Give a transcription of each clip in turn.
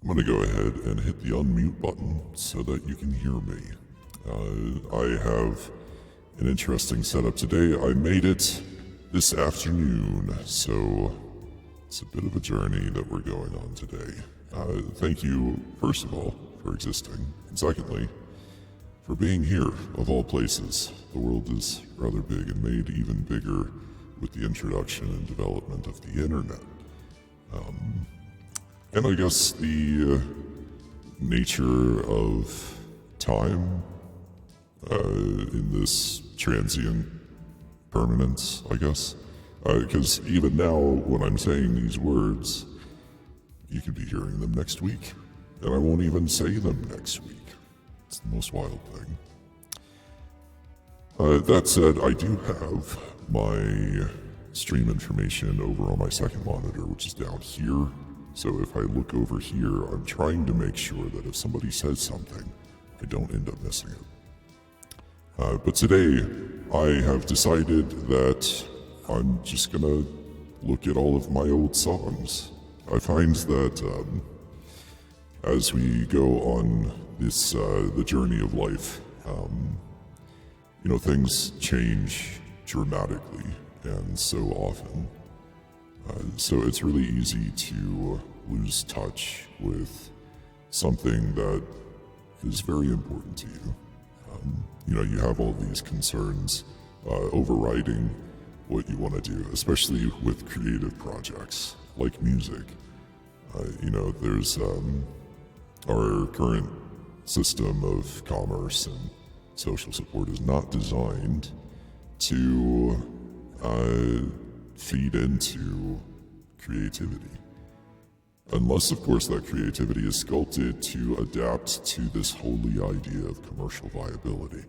I'm going to go ahead and hit the unmute button so that you can hear me. I have an interesting setup today. I made it this afternoon, so it's a bit of a journey that we're going on today. Thank you, first of all, for existing, and secondly, for being here, of all places. The world is rather big and made even bigger with the introduction and development of the internet. And I guess the nature of time in this transient permanence, I guess. Because even now, when I'm saying these words, you could be hearing them next week, and I won't even say them next week. It's the most wild thing. That said, I do have my stream information over on my second monitor, which is down here. So if I look over here, I'm trying to make sure that if somebody says something, I don't end up missing it. But today, I have decided that I'm just gonna look at all of my old songs. I find that as we go on this the journey of life, things change dramatically and so often. So it's really easy to lose touch with something that is very important to you. You have all these concerns overriding what you want to do, especially with creative projects like music. There's our current system of commerce and social support is not designed to feed into creativity. Unless, of course, that creativity is sculpted to adapt to this holy idea of commercial viability,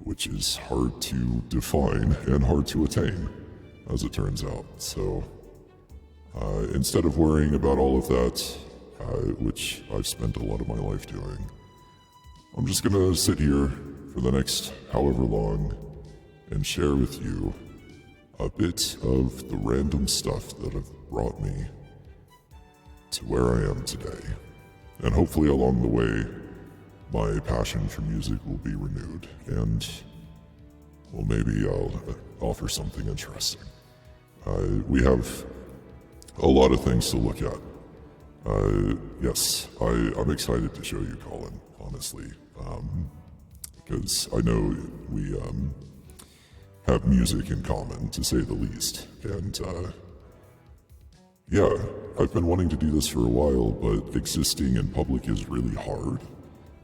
which is hard to define and hard to attain, as it turns out. So instead of worrying about all of that, which I've spent a lot of my life doing, I'm just gonna sit here for the next however long and share with you a bit of the random stuff that have brought me to where I am today. And hopefully along the way, my passion for music will be renewed, and well, maybe I'll offer something interesting. We have a lot of things to look at. Yes, I'm excited to show you, Colin, honestly, because I know we have music in common, to say the least, and yeah, I've been wanting to do this for a while, but existing in public is really hard,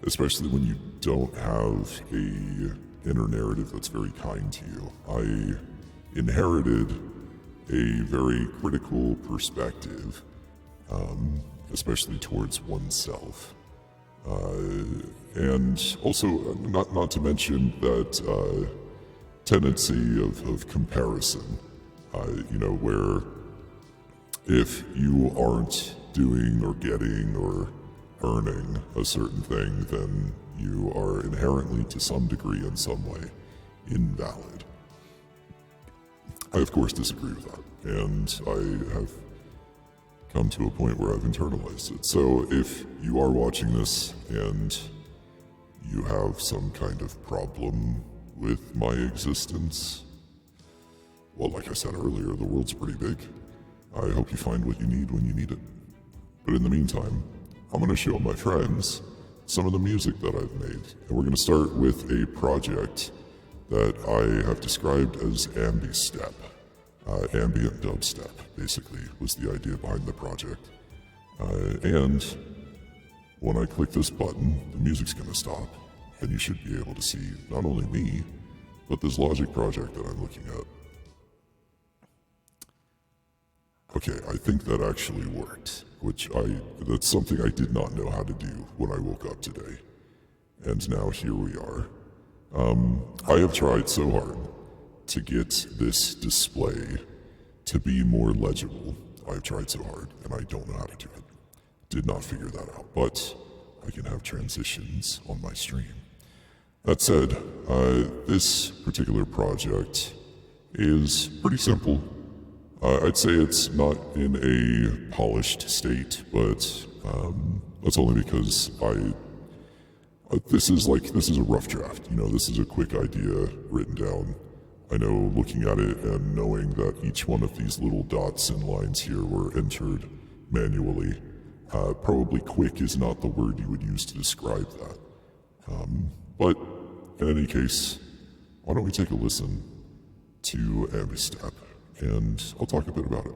especially when you don't have a inner narrative that's very kind to you. I inherited a very critical perspective, especially towards oneself. And also, not to mention that tendency of comparison, where if you aren't doing or getting or earning a certain thing, then you are inherently, to some degree, in some way, invalid. I, of course, disagree with that, and I have come to a point where I've internalized it. So if you are watching this and you have some kind of problem with my existence, well, like I said earlier, the world's pretty big. I hope you find what you need when you need it. But in the meantime, I'm going to show my friends some of the music that I've made. And we're going to start with a project that I have described as ambi-step. Ambient dubstep, basically, was the idea behind the project. And when I click this button, the music's going to stop, and you should be able to see not only me, but this Logic project that I'm looking at. Okay, I think that actually worked, that's something I did not know how to do when I woke up today. And now here we are. I have tried so hard to get this display to be more legible. I've tried so hard, and I don't know how to do it. Did not figure that out, but I can have transitions on my stream. That said, this particular project is pretty simple. I'd say it's not in a polished state, but That's only because this is a rough draft. You know, this is a quick idea written down. I know looking at it and knowing that each one of these little dots and lines here were entered manually, probably quick is not the word you would use to describe that. But in any case, why don't we take a listen to Ambistep, and I'll talk a bit about it.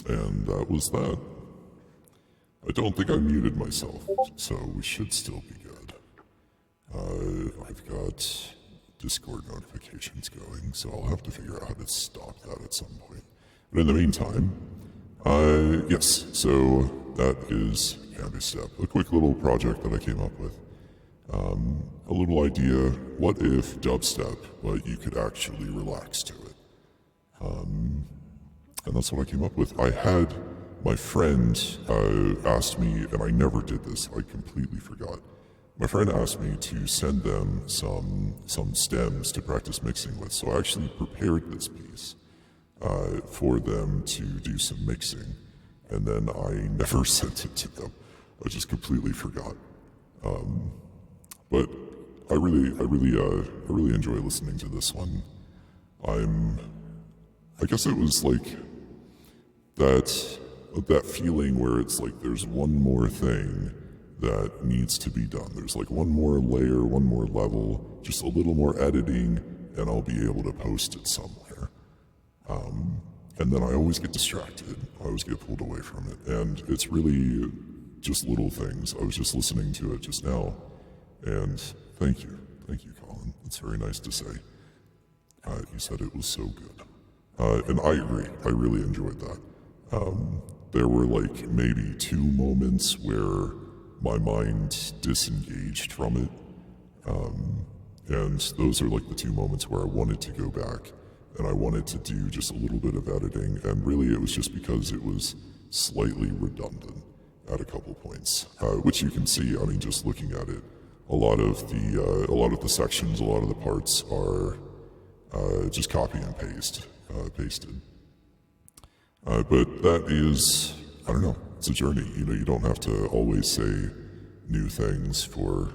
And that was that. I don't think I muted myself, so we should still be good. I've got Discord notifications going, so I'll have to figure out how to stop that at some point. But in the meantime, yes, so that is Candy Step, a quick little project that I came up with. A little idea, what if dubstep, but you could actually relax to it? And that's what I came up with. I had my friend asked me, and I never did this, I completely forgot. My friend asked me to send them some stems to practice mixing with, so I actually prepared this piece for them to do some mixing, and then I never sent it to them. I just completely forgot. But I really enjoy listening to this one. I guess it was like that feeling where it's like there's one more thing that needs to be done. There's like one more layer, one more level, just a little more editing, and I'll be able to post it somewhere. And then I always get distracted. I always get pulled away from it. And it's really just little things. I was just listening to it just now. And thank you, Colin. It's very nice to say. You said it was so good. And I agree. I really enjoyed that. There were like maybe 2 moments where my mind disengaged from it. And those are like the 2 moments where I wanted to go back and I wanted to do just a little bit of editing. And really it was just because it was slightly redundant at a couple points, which you can see, I mean, just looking at it. A lot of the sections, a lot of the parts are just copy and pasted. But that is, I don't know, it's a journey. You know, you don't have to always say new things for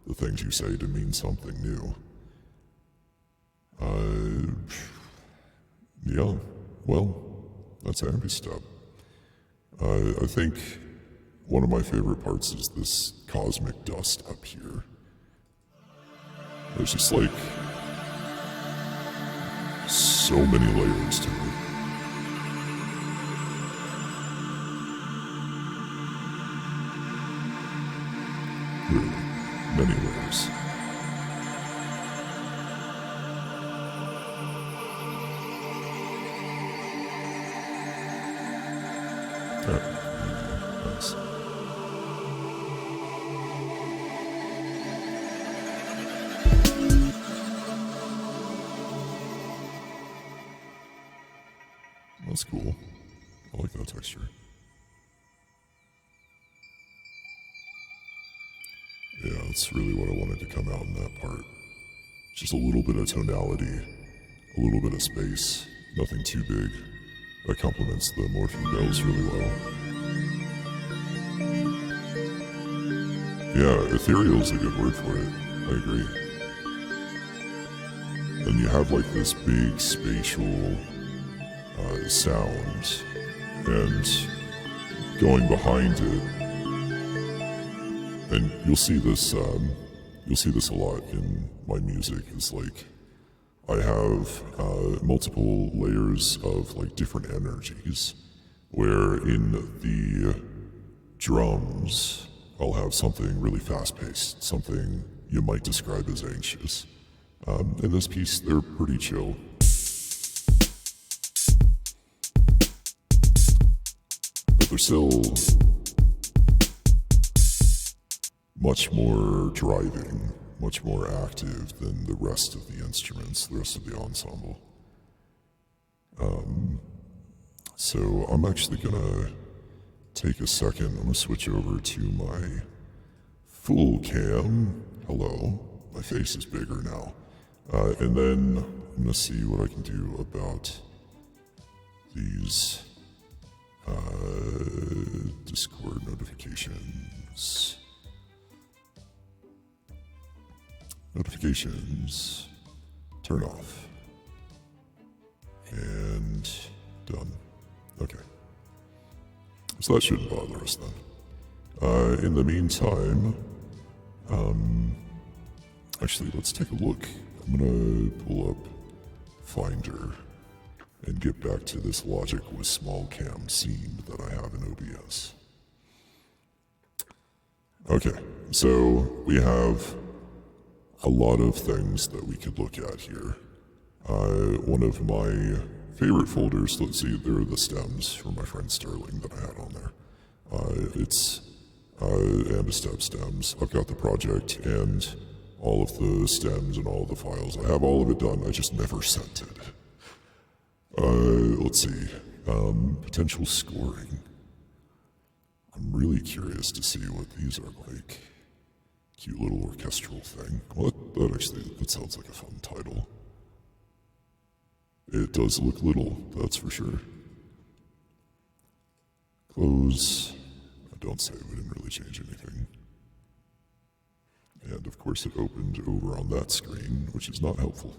the things you say to mean something new. Yeah, well, that's Ambi Step. I think one of my favorite parts is this cosmic dust up here. There's just like so many layers to it. Really, many layers. Nice. That's cool. I like that texture. Yeah, that's really what I wanted to come out in that part. Just a little bit of tonality, a little bit of space, nothing too big. That complements the Morphe bells really well. Yeah, ethereal is a good word for it. I agree. And you have like this big spatial sound, and going behind it, and you'll see this a lot in my music, is like I have multiple layers of like different energies, where in the drums I'll have something really fast-paced, something you might describe as anxious. In this piece, they're pretty chill. But they're still much more driving, much more active than the rest of the instruments, the rest of the ensemble. So I'm actually gonna take a second. I'm gonna switch over to my full cam. Hello, my face is bigger now. And then I'm gonna see what I can do about these Discord notifications. Notifications, turn off, and done. Okay. So that shouldn't bother us then. In the meantime, actually, let's take a look. I'm gonna pull up Finder. and get back to this logic with small cam scene that I have in OBS. Okay, so we have a lot of things that we could look at here. One of my favorite folders, let's see, there are the stems from my friend Sterling that I had on there. And a step stems. I've got the project and all of the stems and all of the files. I have all of it done, I just never sent it. Let's see, potential scoring. I'm really curious to see what these are like. Cute little orchestral thing. Well, that sounds like a fun title. It does look little, that's for sure. Close. Don't save, we didn't really change anything. And of course it opened over on that screen, which is not helpful.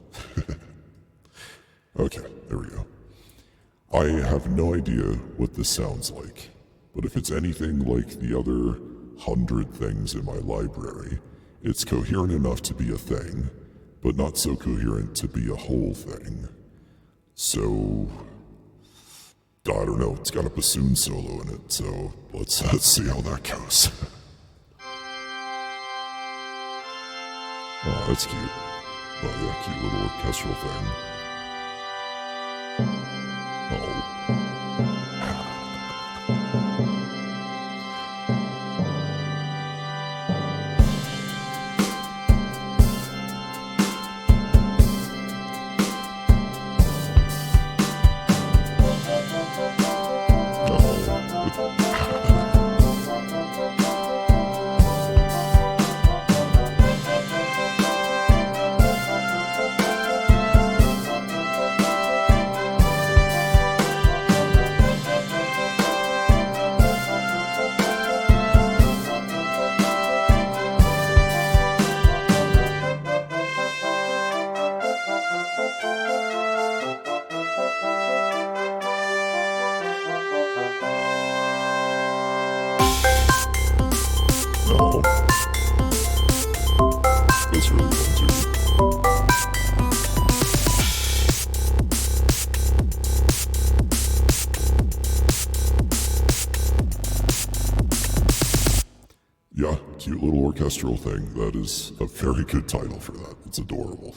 Okay, there we go. I have no idea what this sounds like, but if it's anything like the other 100 things in my library, it's coherent enough to be a thing, but not so coherent to be a whole thing. So, I don't know, it's got a bassoon solo in it, so let's see how that goes. Oh, that's cute. Oh yeah, cute little orchestral thing. Oh. That's really fun too. Yeah, cute little orchestral thing. That is a very good title for that. It's adorable.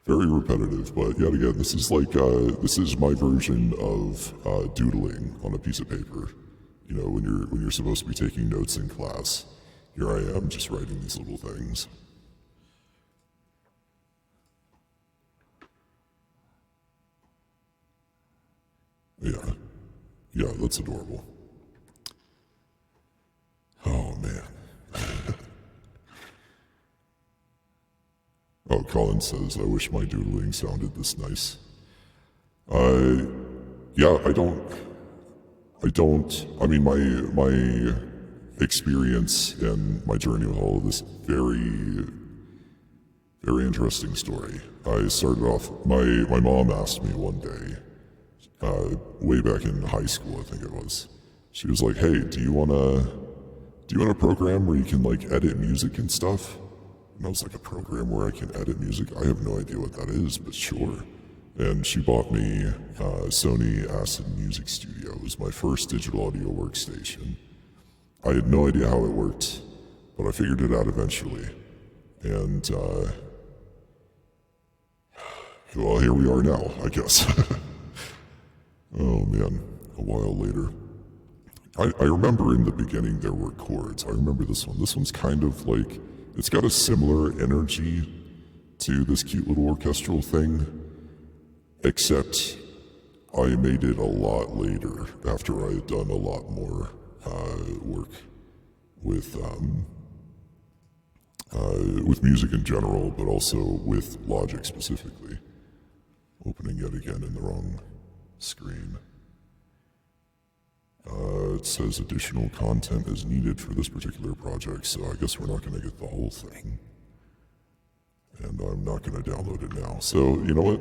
Very repetitive, but yet again, this is like, this is my version of doodling on a piece of paper. You know, when you're supposed to be taking notes in class. Here I am, just writing these little things. Yeah, that's adorable. Oh, man. Oh, Colin says, I wish my doodling sounded this nice. Yeah, I mean, my experience and my journey with all of this, very interesting story. I started off, my mom asked me one day, way back in high school, I think it was. She was like, hey, do you want a program where you can like edit music and stuff? And I was like, a program where I can edit music? I have no idea what that is, but sure. And she bought me Sony Acid Music Studio. It was my first digital audio workstation. I had no idea how it worked, but I figured it out eventually. And, well, here we are now, I guess. Oh man, a while later. I remember in the beginning there were chords. I remember this one. This one's kind of like, it's got a similar energy to this cute little orchestral thing, except I made it a lot later after I had done a lot more work with music in general, but also with Logic specifically. Opening yet again in the wrong screen. It says additional content is needed for this particular project, so I guess we're not going to get the whole thing. And I'm not going to download it now. So, you know what?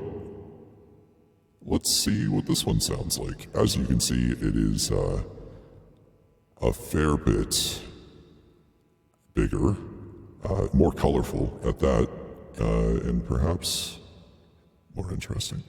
Let's see what this one sounds like. As you can see, it is a fair bit bigger, more colorful at that, and perhaps more interesting.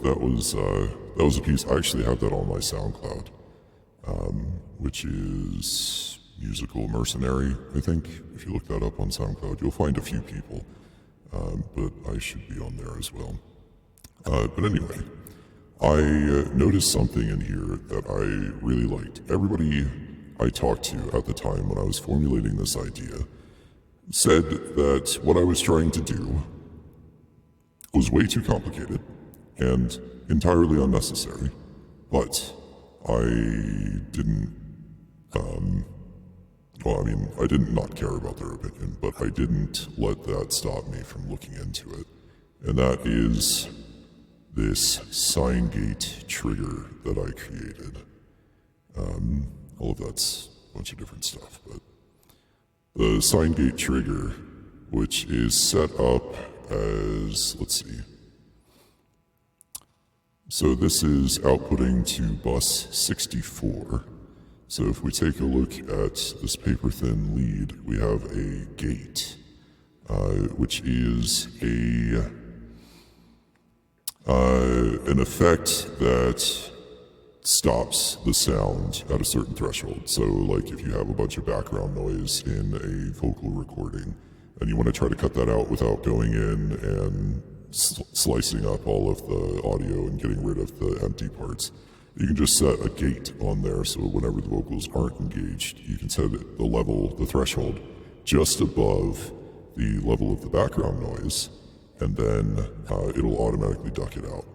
that was a piece. I actually have that on my SoundCloud, which is Musical Mercenary, I think. If you look that up on SoundCloud, you'll find a few people, but I should be on there as well. But anyway, I noticed something in here that I really liked. Everybody I talked to at the time when I was formulating this idea said that what I was trying to do was way too complicated and entirely unnecessary, but I didn't, I didn't not care about their opinion, but I didn't let that stop me from looking into it. And that is this sine gate trigger that I created. All of that's a bunch of different stuff, but the sine gate trigger, which is set up as, let's see. So this is outputting to bus 64. So if we take a look at this paper thin lead, we have a gate, which is an effect that stops the sound at a certain threshold. So like if you have a bunch of background noise in a vocal recording and you want to try to cut that out without going in and slicing up all of the audio and getting rid of the empty parts, you can just set a gate on there, so whenever the vocals aren't engaged, you can set the level, the threshold, just above the level of the background noise, and then it'll automatically duck it out.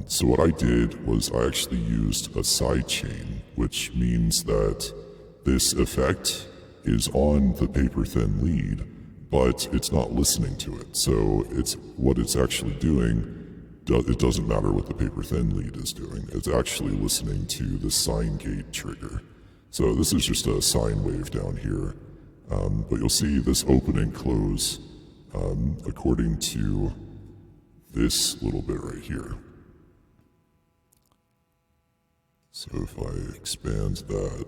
So what I did was I actually used a sidechain, which means that this effect is on the paper thin lead, but it's not listening to it. So what it's actually doing, it doesn't matter what the paper thin lead is doing. It's actually listening to the sine gate trigger. So this is just a sine wave down here. But you'll see this open and close according to this little bit right here. So if I expand that,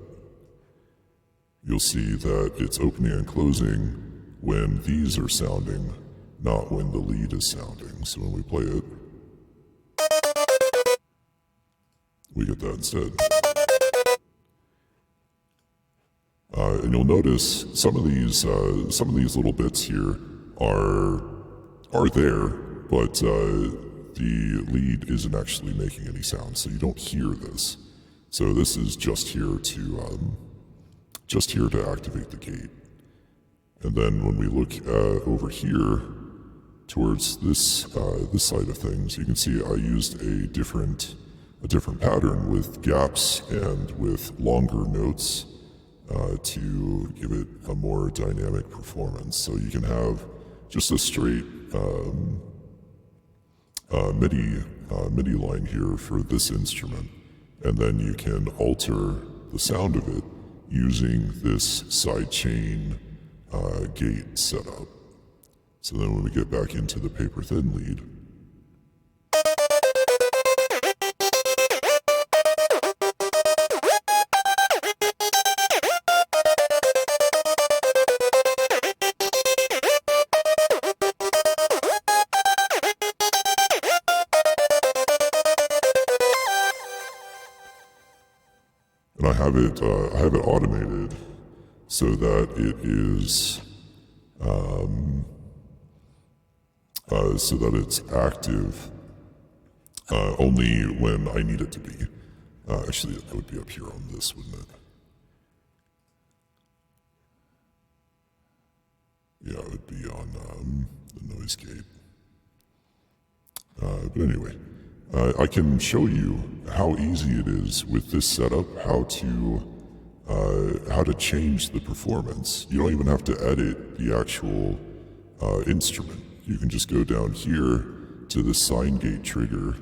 you'll see that it's opening and closing when these are sounding, not when the lead is sounding. So when we play it, we get that instead. And you'll notice some of these little bits here are there, but the lead isn't actually making any sound, so you don't hear this. So this is just here to activate the gate. And then when we look over here towards this side of things, you can see I used a different pattern with gaps and with longer notes to give it a more dynamic performance. So you can have just a straight MIDI line here for this instrument, and then you can alter the sound of it using this sidechain gate setup. So then when we get back into the paper thin lead, and I have it automated so that it is so that it's active only when I need it to be. Actually, that would be up here on this, wouldn't it? Yeah, it would be on the noise gate. But anyway, I can show you how easy it is with this setup, how to change the performance. You don't even have to edit the actual instrument. You can just go down here to the sine gate trigger,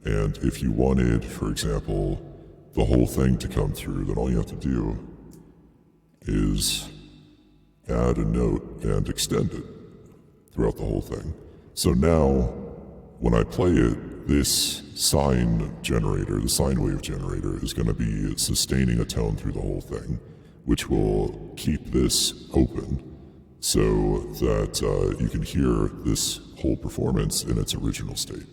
and if you wanted, for example, the whole thing to come through, then all you have to do is add a note and extend it throughout the whole thing. So now, when I play it, this sine generator, the sine wave generator, is going to be sustaining a tone through the whole thing, which will keep this open so that you can hear this whole performance in its original state.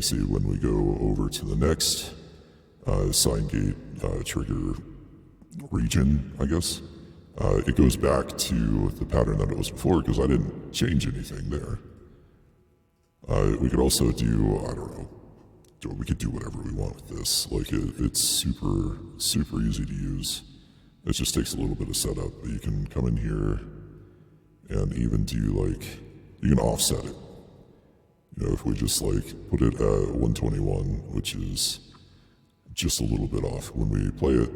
see when we go over to the next sign gate trigger region, I guess, it goes back to the pattern that it was before because I didn't change anything there. We could also do, I don't know, we could do whatever we want with this. Like, it's super, super easy to use. It just takes a little bit of setup, but you can come in here and even do, like, you can offset it. You know, if we just, like, put it at 121, which is just a little bit off when we play it.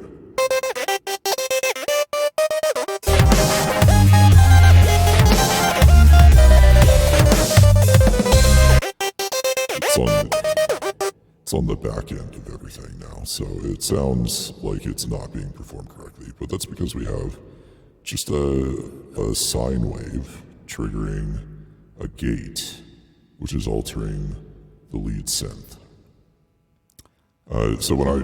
It's on the back end of everything now, so it sounds like it's not being performed correctly, but that's because we have just a sine wave triggering a gate, which is altering the lead synth. So when I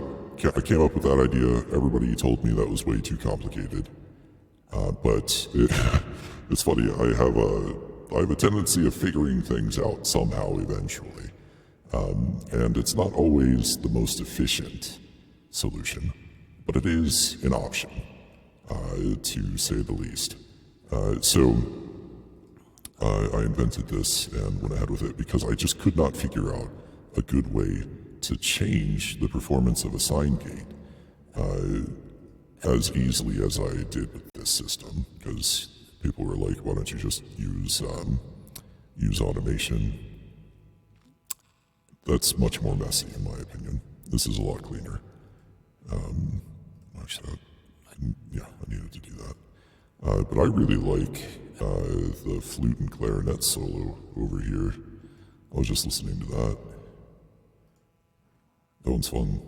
came up with that idea, everybody told me that was way too complicated, but it's funny, I have a tendency of figuring things out somehow eventually. And it's not always the most efficient solution, but it is an option, to say the least. So I invented this and went ahead with it because I just could not figure out a good way to change the performance of a sine gate as easily as I did with this system, because people were like, why don't you just use automation? That's much more messy, in my opinion. This is a lot cleaner. Actually, I needed to do that. But I really like the flute and clarinet solo over here. I was just listening to that. That one's fun.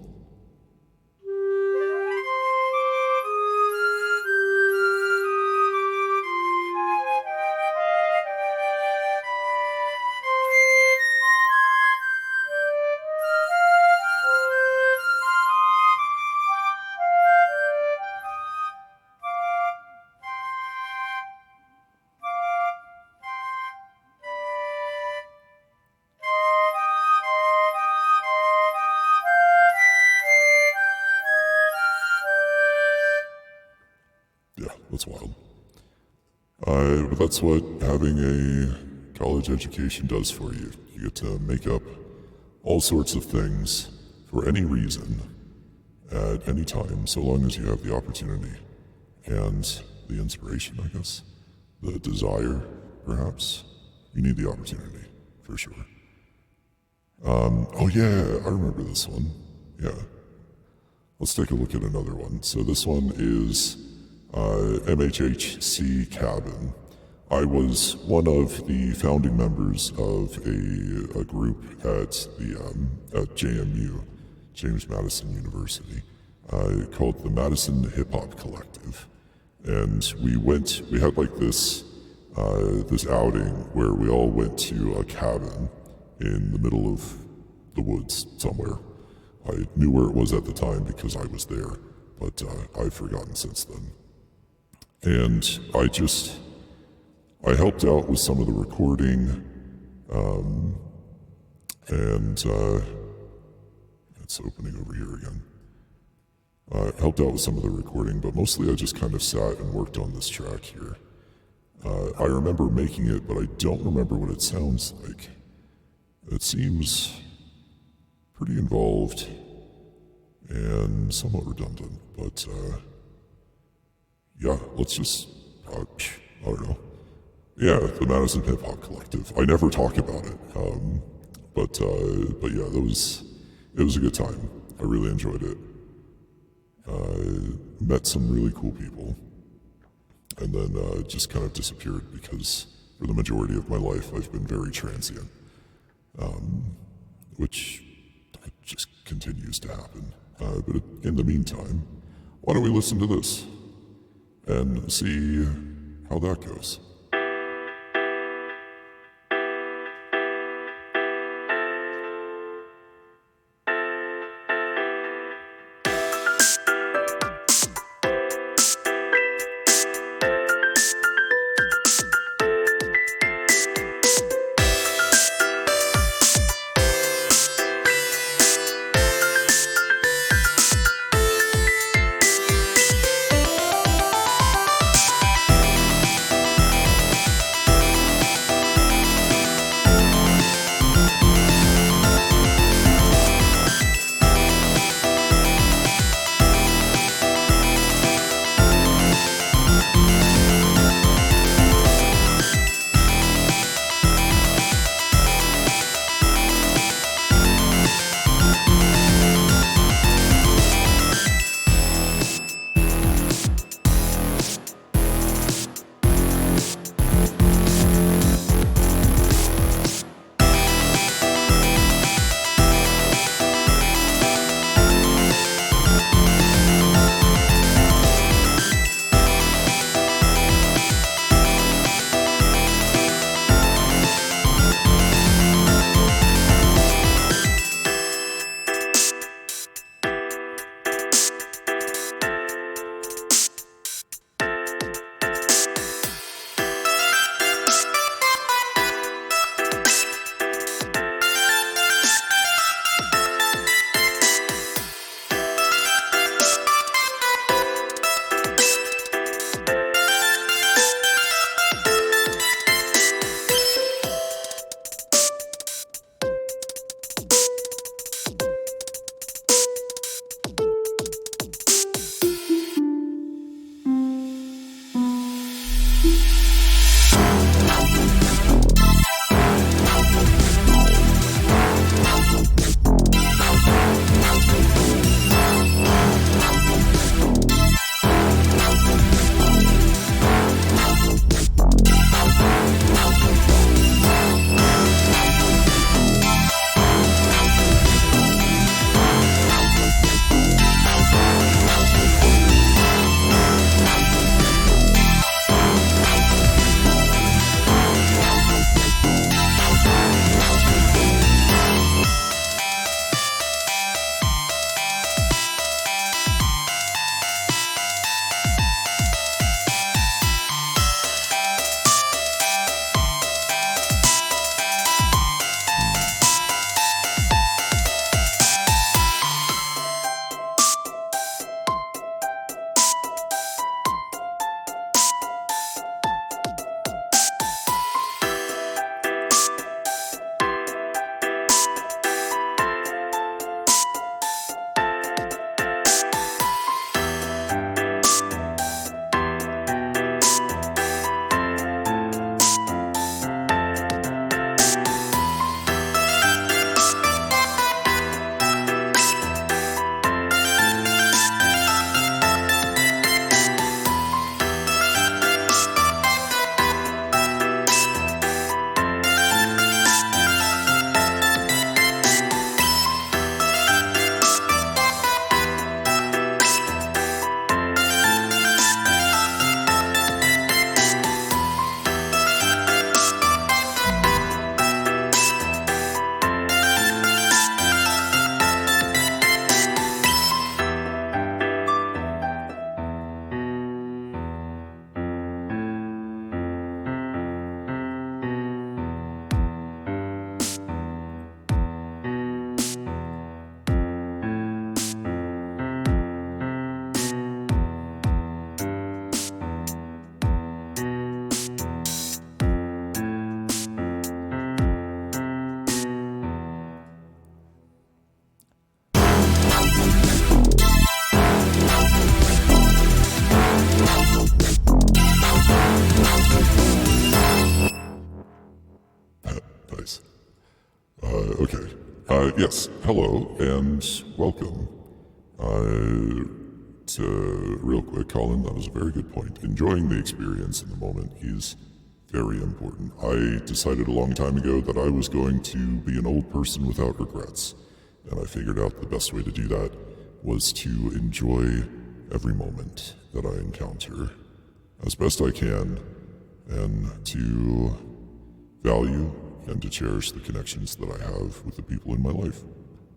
Yeah, that's wild. But that's what having a college education does for you. You get to make up all sorts of things for any reason at any time, so long as you have the opportunity and the inspiration, I guess. The desire, perhaps. You need the opportunity, for sure. Oh yeah, I remember this one. Yeah. Let's take a look at another one. So this one is MHHC Cabin. I was one of the founding members of a group at JMU, James Madison University, called the Madison Hip Hop Collective. And we had like this outing where we all went to a cabin in the middle of the woods somewhere. I knew where it was at the time because I was there, but I've forgotten since then. And I helped out with some of the recording, and it's opening over here again. Helped out with some of the recording, but mostly I just kind of sat and worked on this track here. I remember making it, but I don't remember what it sounds like. It seems pretty involved and somewhat redundant, but yeah, let's just, I don't know. Yeah, the Madison Hip Hop Collective. I never talk about it, but yeah, it was a good time. I really enjoyed it. Met some really cool people, and then just kind of disappeared because for the majority of my life I've been very transient, which just continues to happen. But in the meantime, why don't we listen to this and see how that goes? Okay. Yes. Hello and welcome. Real quick, Colin, that was a very good point. Enjoying the experience in the moment is very important. I decided a long time ago that I was going to be an old person without regrets. And I figured out the best way to do that was to enjoy every moment that I encounter as best I can, and to value and to cherish the connections that I have with the people in my life.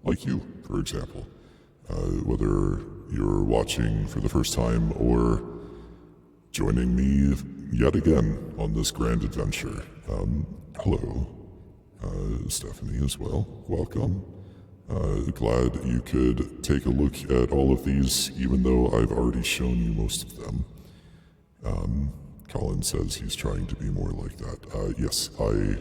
Like you, for example. Whether you're watching for the first time or joining me yet again on this grand adventure. Hello, Stephanie as well. Welcome. Glad you could take a look at all of these, even though I've already shown you most of them. Colin says he's trying to be more like that. Yes, I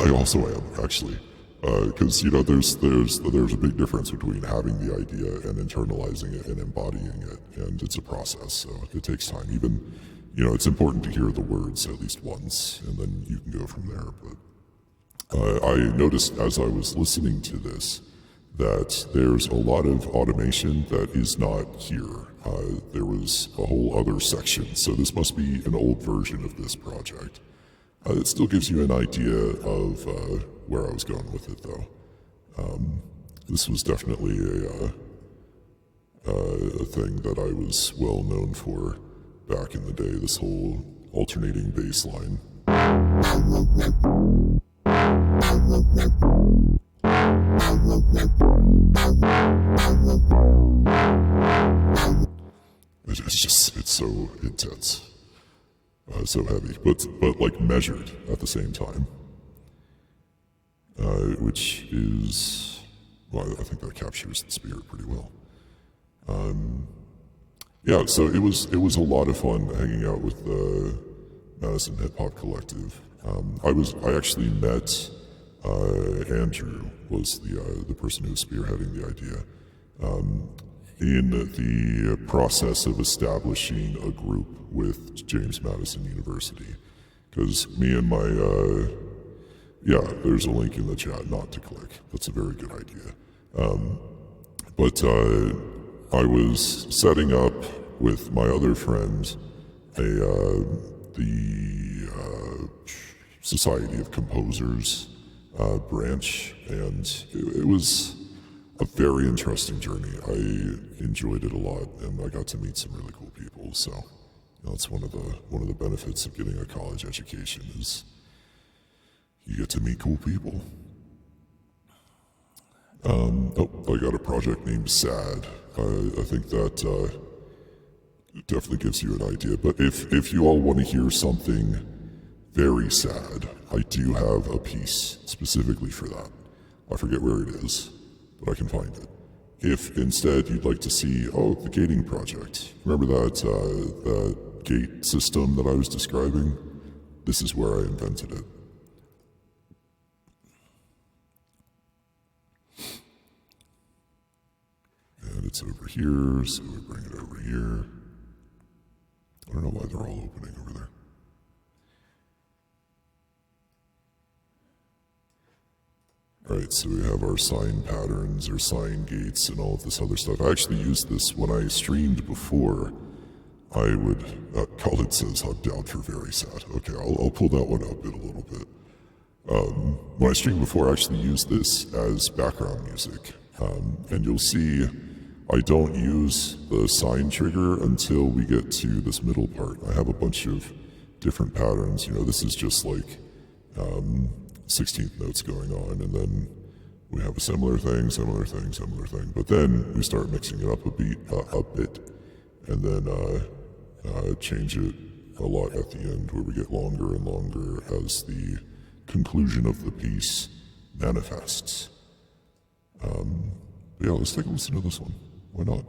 also am, actually. Because, there's a big difference between having the idea and internalizing it and embodying it, and it's a process, so it takes time. Even, it's important to hear the words at least once, and then you can go from there. But I noticed as I was listening to this that there's a lot of automation that is not here. There was a whole other section, so this must be an old version of this project. It still gives you an idea of where I was going with it, though. This was definitely a thing that I was well known for back in the day, this whole alternating bass line. It's so intense. So heavy, but like measured at the same time, which is, well, I think that captures the spirit pretty well. Yeah, so it was a lot of fun hanging out with the Madison Hip Hop Collective. I actually met Andrew, was the person who was spearheading the idea. In the process of establishing a group with James Madison University. Because me and my, there's a link in the chat not to click. That's a very good idea. But I was setting up with my other friend the Society of Composers branch, and it was a very interesting journey. I enjoyed it a lot, and I got to meet some really cool people. So that's one of the benefits of getting a college education is you get to meet cool people. I got a project named Sad. I think that definitely gives you an idea. But if you all want to hear something very sad, I do have a piece specifically for that. I forget where it is, but I can find it. If instead you'd like to see, the gating project, remember that gate system that I was describing? This is where I invented it. And it's over here, so we bring it over here. I don't know why they're all opening over there. Alright, so we have our sign patterns, our sign gates, and all of this other stuff. I actually used this when I streamed before. I would, Colin says, I'm down for very sad. Okay, I'll pull that one up in a little bit. When I streamed before, I actually used this as background music. And you'll see I don't use the sign trigger until we get to this middle part. I have a bunch of different patterns. This is just like 16th notes going on, and then we have a similar thing. But then we start mixing it up a bit, and then change it a lot at the end, where we get longer and longer as the conclusion of the piece manifests. Yeah, let's take a listen to this one. Why not?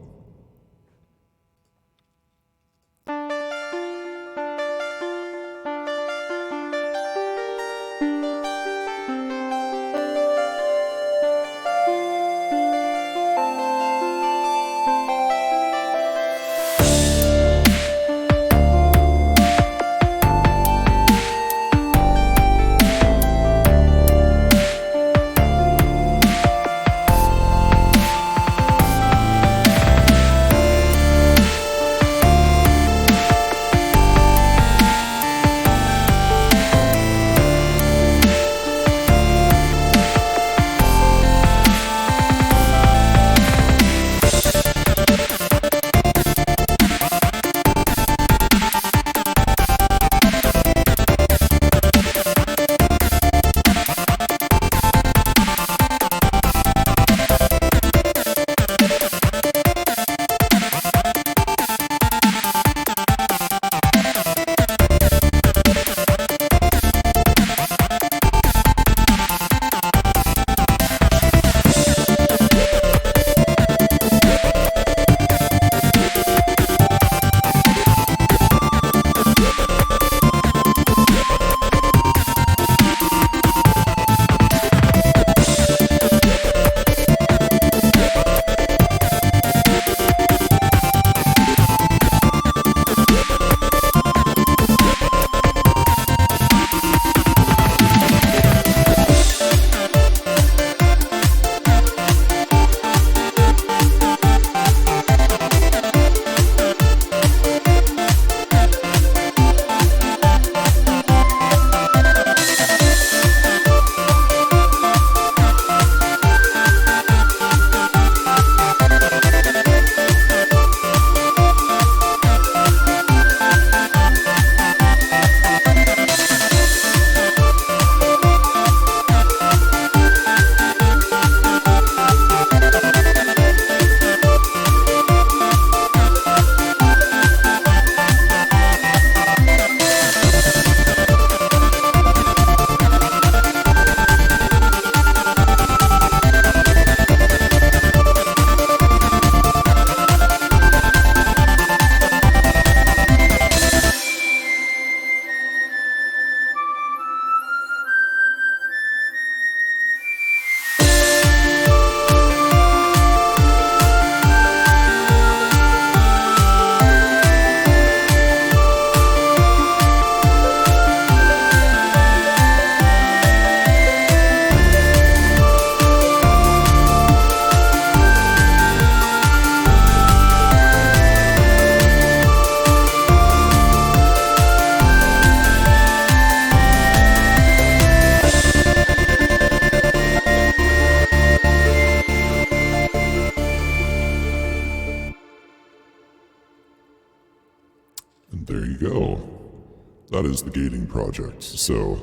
that is the gating project. So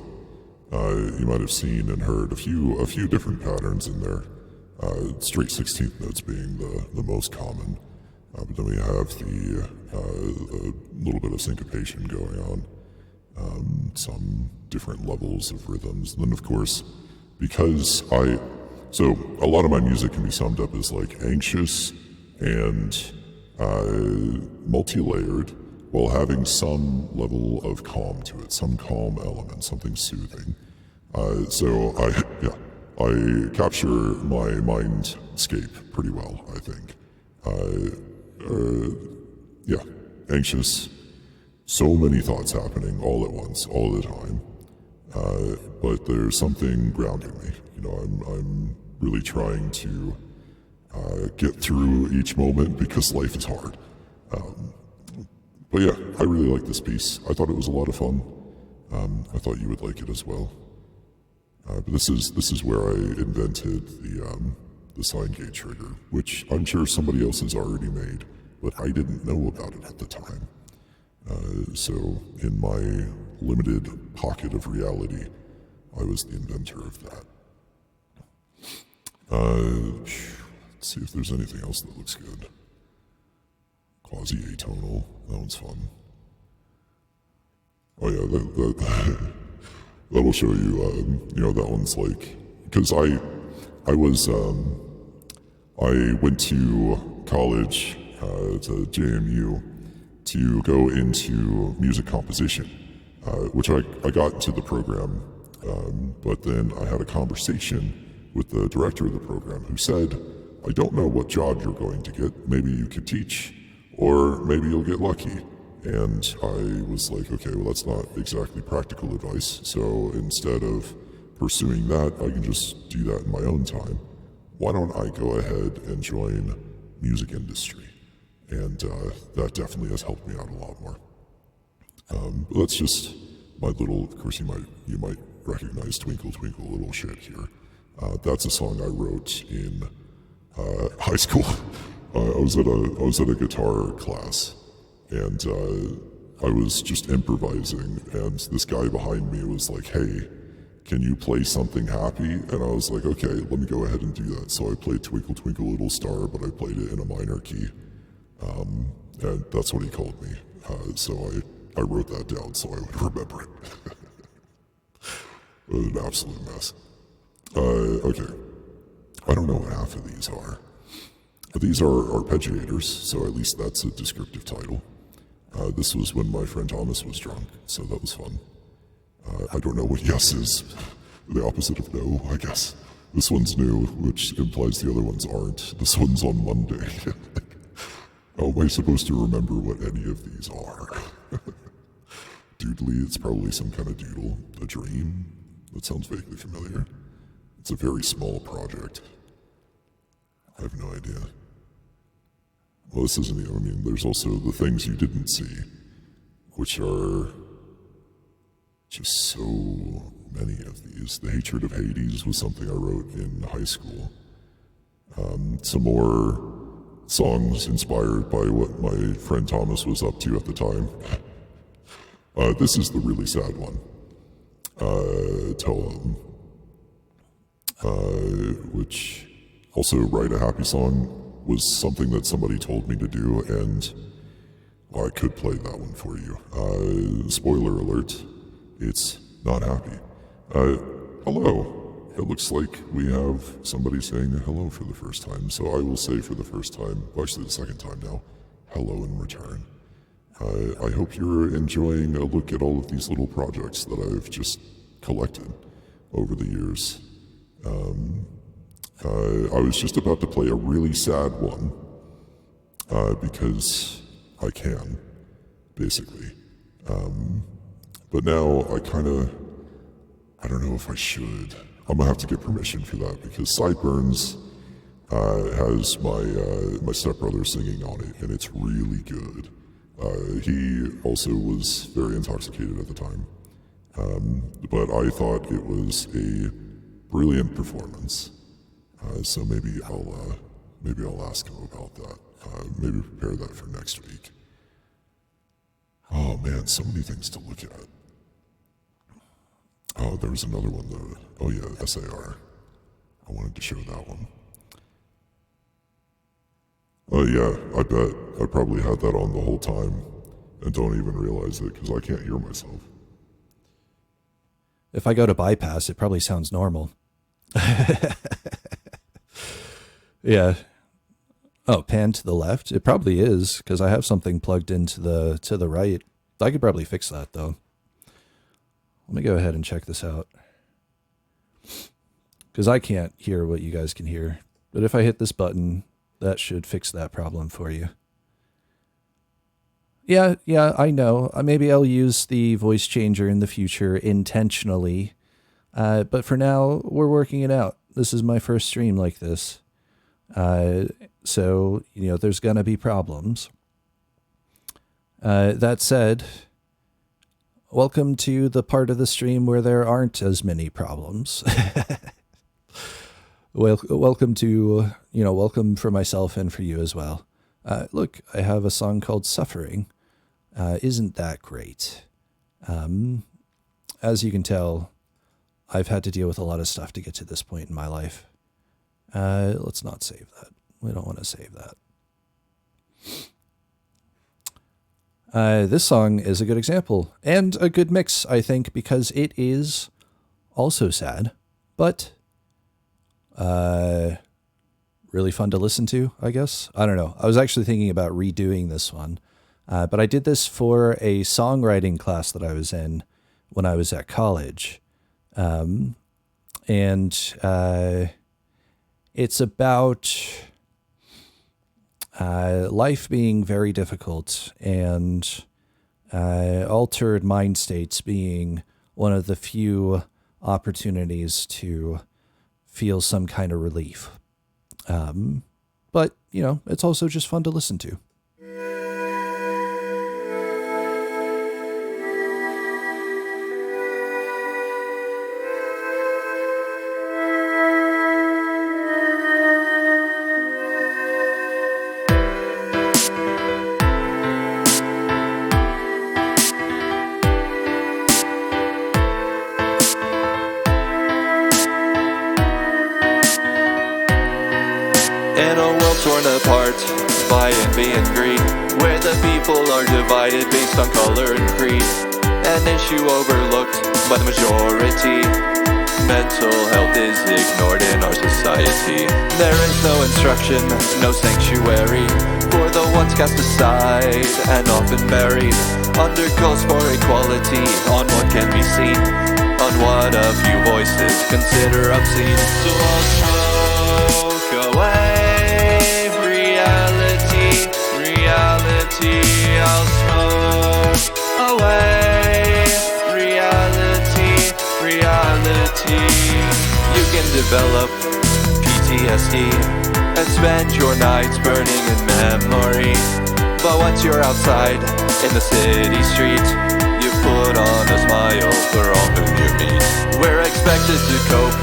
you might have seen and heard a few different patterns in there. Straight 16th notes being the most common, but then we have the a little bit of syncopation going on, some different levels of rhythms. And then of course, because so a lot of my music can be summed up as like anxious and multi-layered, while having some level of calm to it, some calm element, something soothing. So I capture my mindscape pretty well, I think. Anxious, so many thoughts happening all at once, all the time. But there's something grounding me. I'm really trying to get through each moment because life is hard. But yeah, I really like this piece. I thought it was a lot of fun. I thought you would like it as well. But this is where I invented the sine gate trigger, which I'm sure somebody else has already made, but I didn't know about it at the time. So in my limited pocket of reality, I was the inventor of that. Let's see if there's anything else that looks good. Quasi-atonal, that one's fun. Oh yeah, that'll show you, that one's like, because I went to college, to JMU, to go into music composition, which I got into the program, but then I had a conversation with the director of the program who said, I don't know what job you're going to get, maybe you could teach, or maybe you'll get lucky. And I was like, okay, well that's not exactly practical advice, so instead of pursuing that, I can just do that in my own time. Why don't I go ahead and join music industry? And that definitely has helped me out a lot more. But that's just my little, of course you might recognize Twinkle Twinkle Little Shit here. That's a song I wrote in high school. I was at a guitar class, and I was just improvising, and this guy behind me was like, hey, can you play something happy? And I was like, okay, let me go ahead and do that. So I played Twinkle Twinkle Little Star, but I played it in a minor key. And that's what he called me. So I wrote that down so I would remember it. It was an absolute mess. Okay. I don't know what half of these are. These are arpeggiators, so at least that's a descriptive title. This was when my friend Thomas was drunk, so that was fun. I don't know what yes is. The opposite of no, I guess. This one's new, which implies the other ones aren't. This one's on Monday. How am I supposed to remember what any of these are? Doodly, it's probably some kind of doodle. A dream? That sounds vaguely familiar. It's a very small project. I have no idea. Well, this isn't there's also the things you didn't see, which are just so many of these. The Hatred of Hades was something I wrote in high school. Some more songs inspired by what my friend Thomas was up to at the time. This is the really sad one. Tell 'em. Which also write a happy song was something that somebody told me to do, and I could play that one for you. Spoiler alert, it's not happy. Hello. It looks like we have somebody saying hello for the first time, so I will say for the first time, well, actually the second time now, hello in return. I hope you're enjoying a look at all of these little projects that I've just collected over the years. I was just about to play a really sad one, because I can, basically. But now I don't know if I should. I'm gonna have to get permission for that, because Sideburns has my stepbrother singing on it, and it's really good. He also was very intoxicated at the time, but I thought it was a brilliant performance. So maybe I'll ask him about that. Maybe prepare that for next week. Oh man, so many things to look at. Oh, there was another one though. Oh yeah, SAR. I wanted to show that one. Oh yeah, I bet. I probably had that on the whole time and don't even realize it because I can't hear myself. If I go to bypass, it probably sounds normal. Yeah. Oh, pan to the left? It probably is, because I have something plugged into the right. I could probably fix that, though. Let me go ahead and check this out. Because I can't hear what you guys can hear. But if I hit this button, that should fix that problem for you. Yeah, I know. Maybe I'll use the voice changer in the future intentionally. But for now, we're working it out. This is my first stream like this. So, there's going to be problems. That said, welcome to the part of the stream where there aren't as many problems. Welcome to, welcome for myself and for you as well. Look, I have a song called Suffering. Isn't that great? As you can tell, I've had to deal with a lot of stuff to get to this point in my life. Let's not save that. We don't want to save that. This song is a good example and a good mix, I think, because it is also sad, but really fun to listen to, I guess. I don't know. I was actually thinking about redoing this one, but I did this for a songwriting class that I was in when I was at college. It's about life being very difficult and altered mind states being one of the few opportunities to feel some kind of relief. But, it's also just fun to listen to. In a world torn apart by envy and greed, where the people are divided based on color and creed, an issue overlooked by the majority. Mental health is ignored in our society. There is no instruction, no sanctuary for the ones cast aside and often buried under calls for equality on what can be seen, on what a few voices consider obscene. So I'll smoke away reality, I'll smoke away reality. You can develop PTSD and spend your nights burning in memory, but once you're outside in the city street, you put on a smile for all whom you meet. We're expected to cope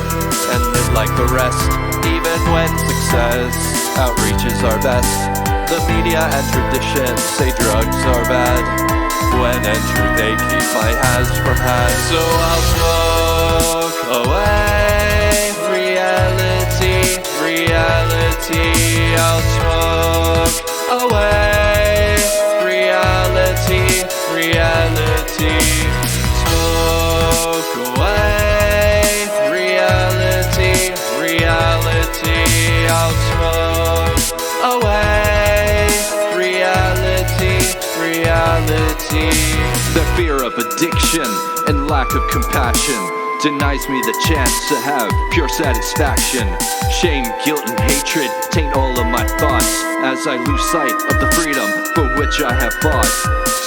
and live like the rest, even when success outreaches our best. The media and tradition say drugs are bad, when in truth they keep my hands from hand. So I'll smoke away reality, I'll smoke away reality. Smoke away reality, I'll smoke away reality. The fear of addiction and lack of compassion denies me the chance to have pure satisfaction. Shame, guilt, and hatred taint all of my thoughts as I lose sight of the freedom for which I have fought.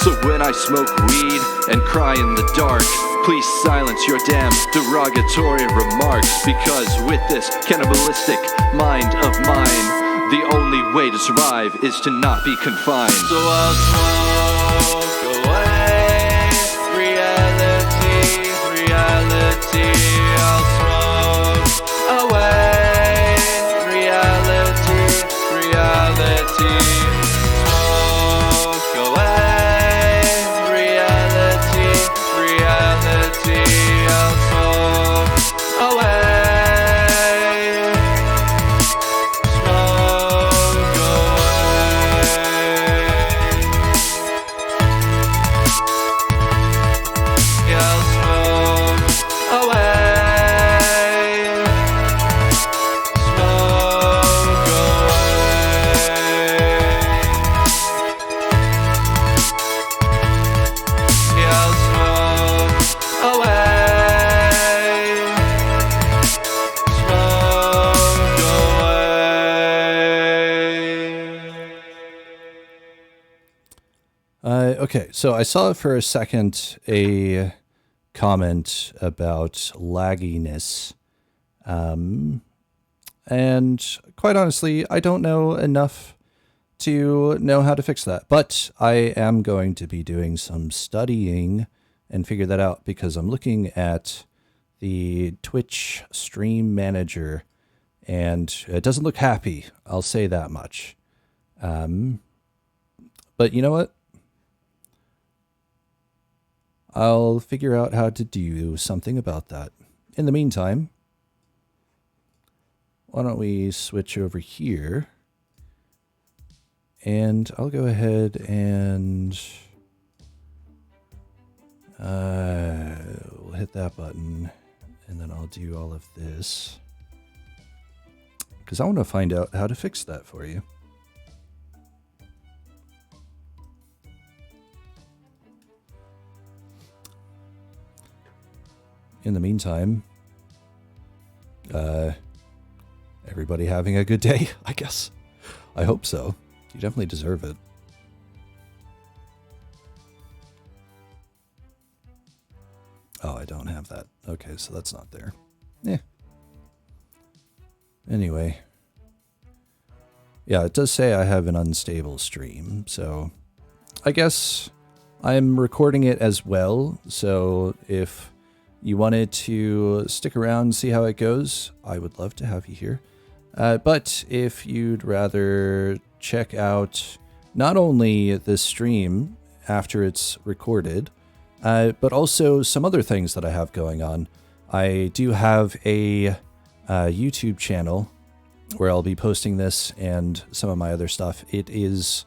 So when I smoke weed and cry in the dark, please silence your damn derogatory remarks, because with this cannibalistic mind of mine, the only way to survive is to not be confined. So I'll smoke away reality, I'll smoke away reality. Smoke away reality, I'll smoke Okay, so I saw for a second a comment about lagginess. And quite honestly, I don't know enough to know how to fix that. But I am going to be doing some studying and figure that out because I'm looking at the Twitch stream manager and it doesn't look happy. I'll say that much. But you know what? I'll figure out how to do something about that. In the meantime, why don't we switch over here? And I'll go ahead and we'll hit that button. And then I'll do all of this. Because I want to find out how to fix that for you. In the meantime, everybody having a good day, I guess. I hope so. You definitely deserve it. Oh, I don't have that. Okay, so that's not there. Yeah. Anyway. Yeah, it does say I have an unstable stream, so I guess I'm recording it as well, so if you wanted to stick around and see how it goes, I would love to have you here. But if you'd rather check out not only this stream after it's recorded, but also some other things that I have going on. I do have a YouTube channel where I'll be posting this and some of my other stuff. It is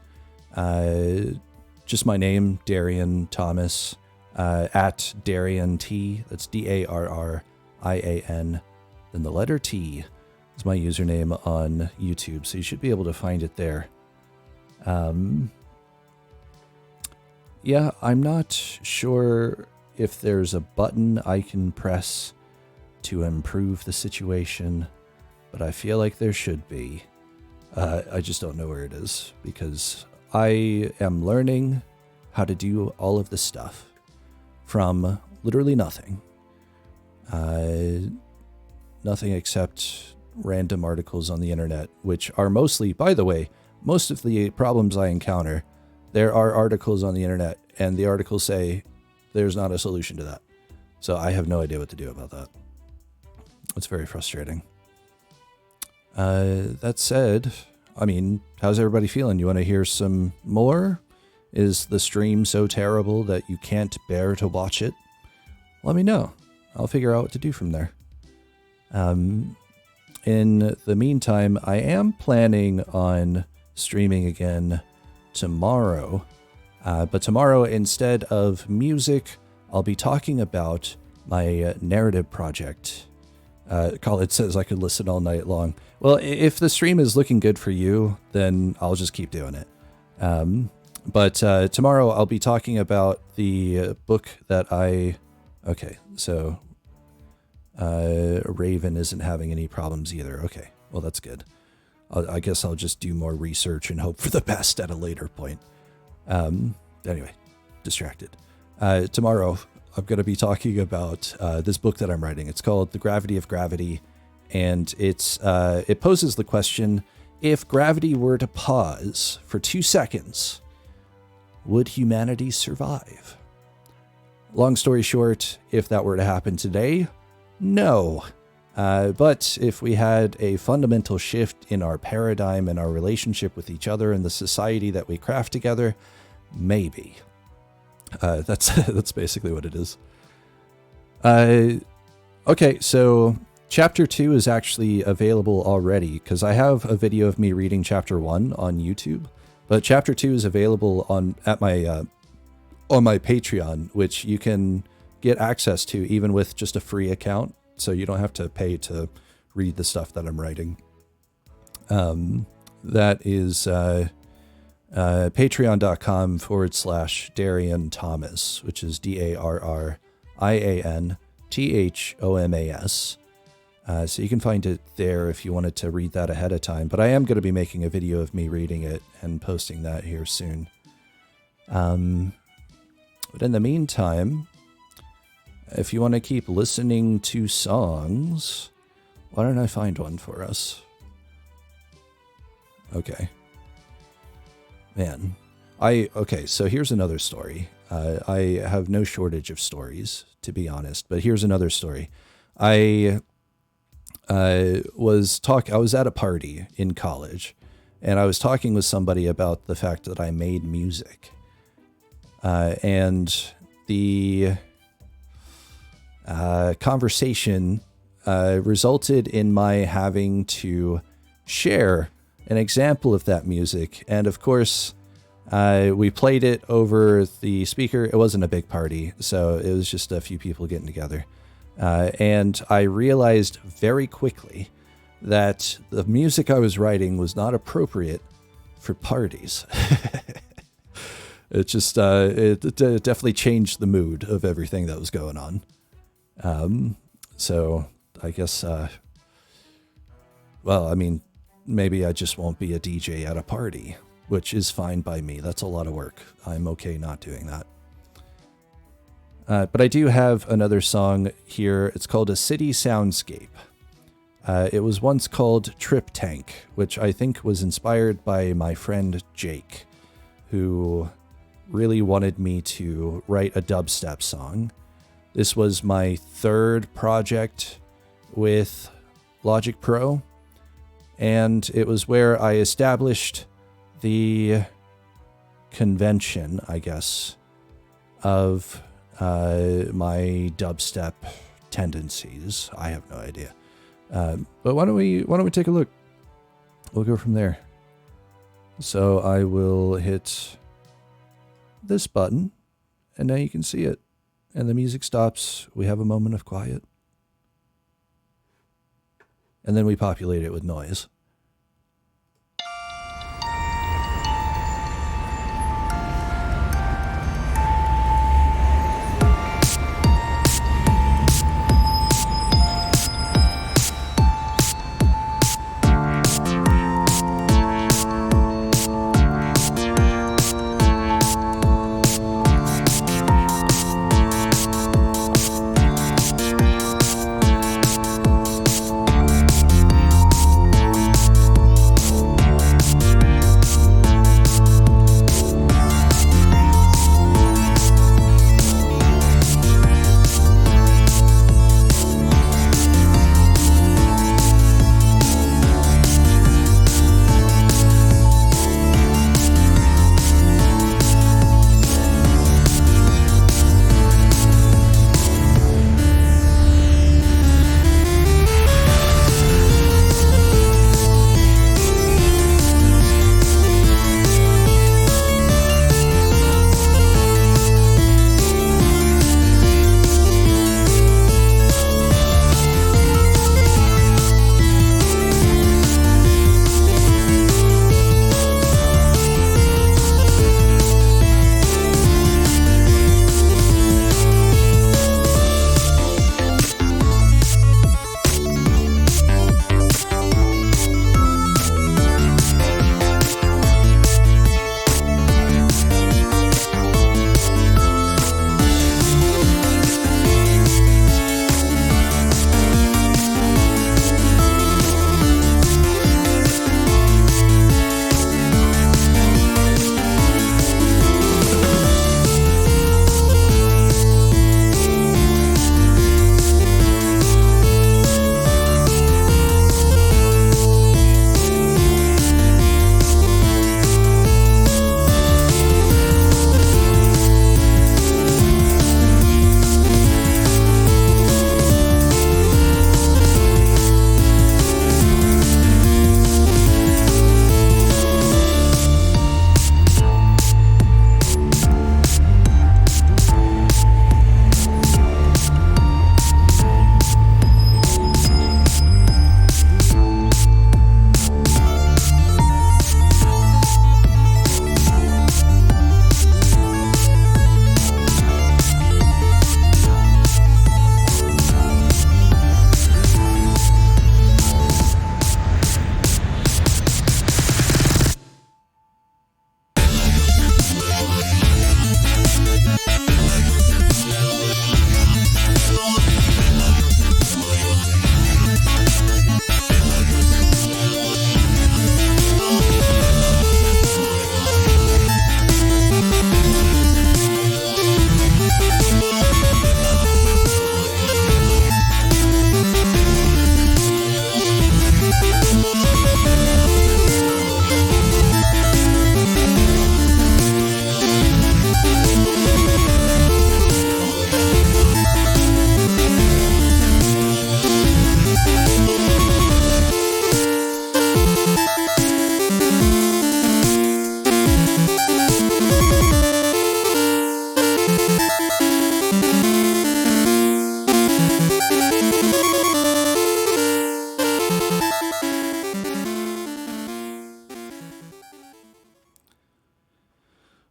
just my name, Darian Thomas. At Darian T. That's DARRIAN. Then the letter T is my username on YouTube, so you should be able to find it there. Yeah, I'm not sure if there's a button I can press to improve the situation, but I feel like there should be. I just don't know where it is because I am learning how to do all of this stuff from literally nothing. Nothing except random articles on the internet, which are mostly, by the way, most of the problems I encounter, there are articles on the internet, and the articles say there's not a solution to that. So I have no idea what to do about that. It's very frustrating. That said, I mean, how's everybody feeling? You want to hear some more? Is the stream so terrible that you can't bear to watch it? Let me know. I'll figure out what to do from there. In the meantime, I am planning on streaming again tomorrow. But tomorrow, instead of music, I'll be talking about my narrative project. It says I could listen all night long. Well, if the stream is looking good for you, then I'll just keep doing it. But tomorrow I'll be talking about the book that okay, so Raven isn't having any problems either. Okay, well, that's good. I guess I'll just do more research and hope for the best at a later point. Anyway, distracted. Tomorrow I'm going to be talking about this book that I'm writing. It's called The Gravity of Gravity, and it poses the question, if gravity were to pause for 2 seconds, would humanity survive? Long story short, if that were to happen today, no. But if we had a fundamental shift in our paradigm and our relationship with each other and the society that we craft together, maybe. That's basically what it is. Okay, so Chapter 2 is actually available already because I have a video of me reading Chapter 1 on YouTube. But Chapter 2 is available on my Patreon, which you can get access to even with just a free account, so you don't have to pay to read the stuff that I'm writing. That is patreon.com/Darian Thomas, which is DARRIANTHOMAS. So you can find it there if you wanted to read that ahead of time. But I am going to be making a video of me reading it and posting that here soon. But in the meantime, if you want to keep listening to songs, why don't I find one for us? Okay. Man. Okay, so here's another story. I have no shortage of stories, to be honest, but here's another story. I was at a party in college, and I was talking with somebody about the fact that I made music. And the conversation resulted in my having to share an example of that music. And of course, we played it over the speaker. It wasn't a big party, so it was just a few people getting together. And I realized very quickly that the music I was writing was not appropriate for parties. It just, it definitely changed the mood of everything that was going on. So I guess, well, I mean, maybe I just won't be a DJ at a party, which is fine by me. That's a lot of work. I'm okay not doing that. But I do have another song here. It's called A City Soundscape. It was once called Trip Tank, which I think was inspired by my friend Jake, who really wanted me to write a dubstep song. This was my third project with Logic Pro, and it was where I established the convention, I guess, of my dubstep tendencies. I have no idea. But why don't we take a look? We'll go from there. So I will hit this button, and now you can see it. And the music stops. We have a moment of quiet. And then we populate it with noise.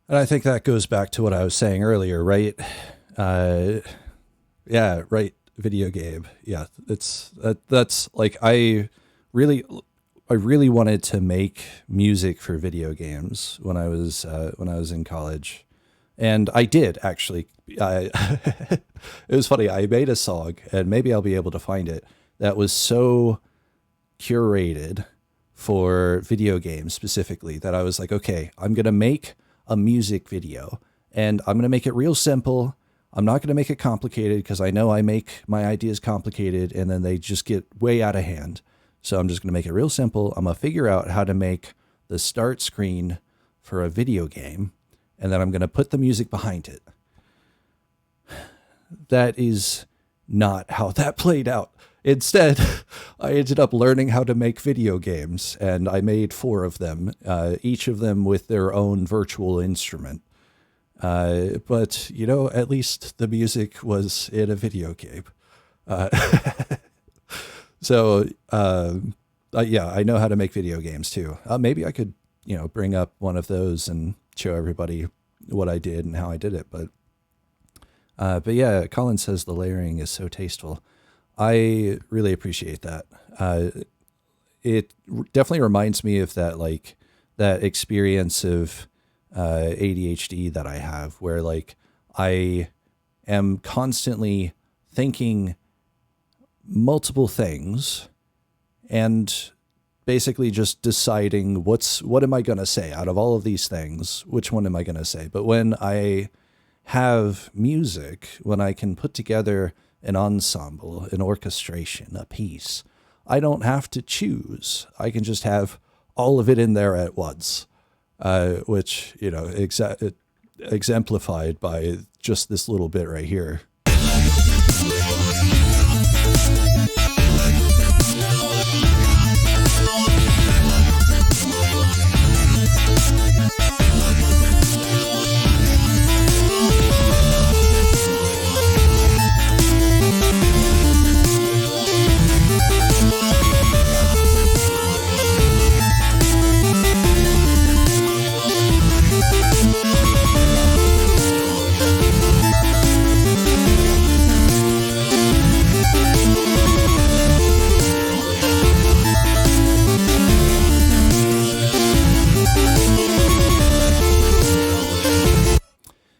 And I think that goes back to what I was saying earlier, right? Yeah, right. Video game. Yeah, that's like I really wanted to make music for video games when I was in college, and I did actually. It was funny. I made a song, and maybe I'll be able to find it, that was so curated for video games specifically that I was like, okay, I'm gonna make a music video, and I'm going to make it real simple. I'm not going to make it complicated because I know I make my ideas complicated and then they just get way out of hand. So I'm just going to make it real simple. I'm going to figure out how to make the start screen for a video game, and then I'm going to put the music behind it. That is not how that played out. Instead, I ended up learning how to make video games, and I made 4 of them, each of them with their own virtual instrument. But, you know, at least the music was in a video game. So, yeah, I know how to make video games too. Maybe I could, you know, bring up one of those and show everybody what I did and how I did it. But yeah, Colin says the layering is so tasteful. I really appreciate that. It definitely reminds me of that, like that experience of ADHD that I have, where like I am constantly thinking multiple things and basically just deciding what am I going to say out of all of these things, which one am I going to say? But when I have music, when I can put together an ensemble, an orchestration, a piece, I don't have to choose. I can just have all of it in there at once, which, you know, exemplified by just this little bit right here.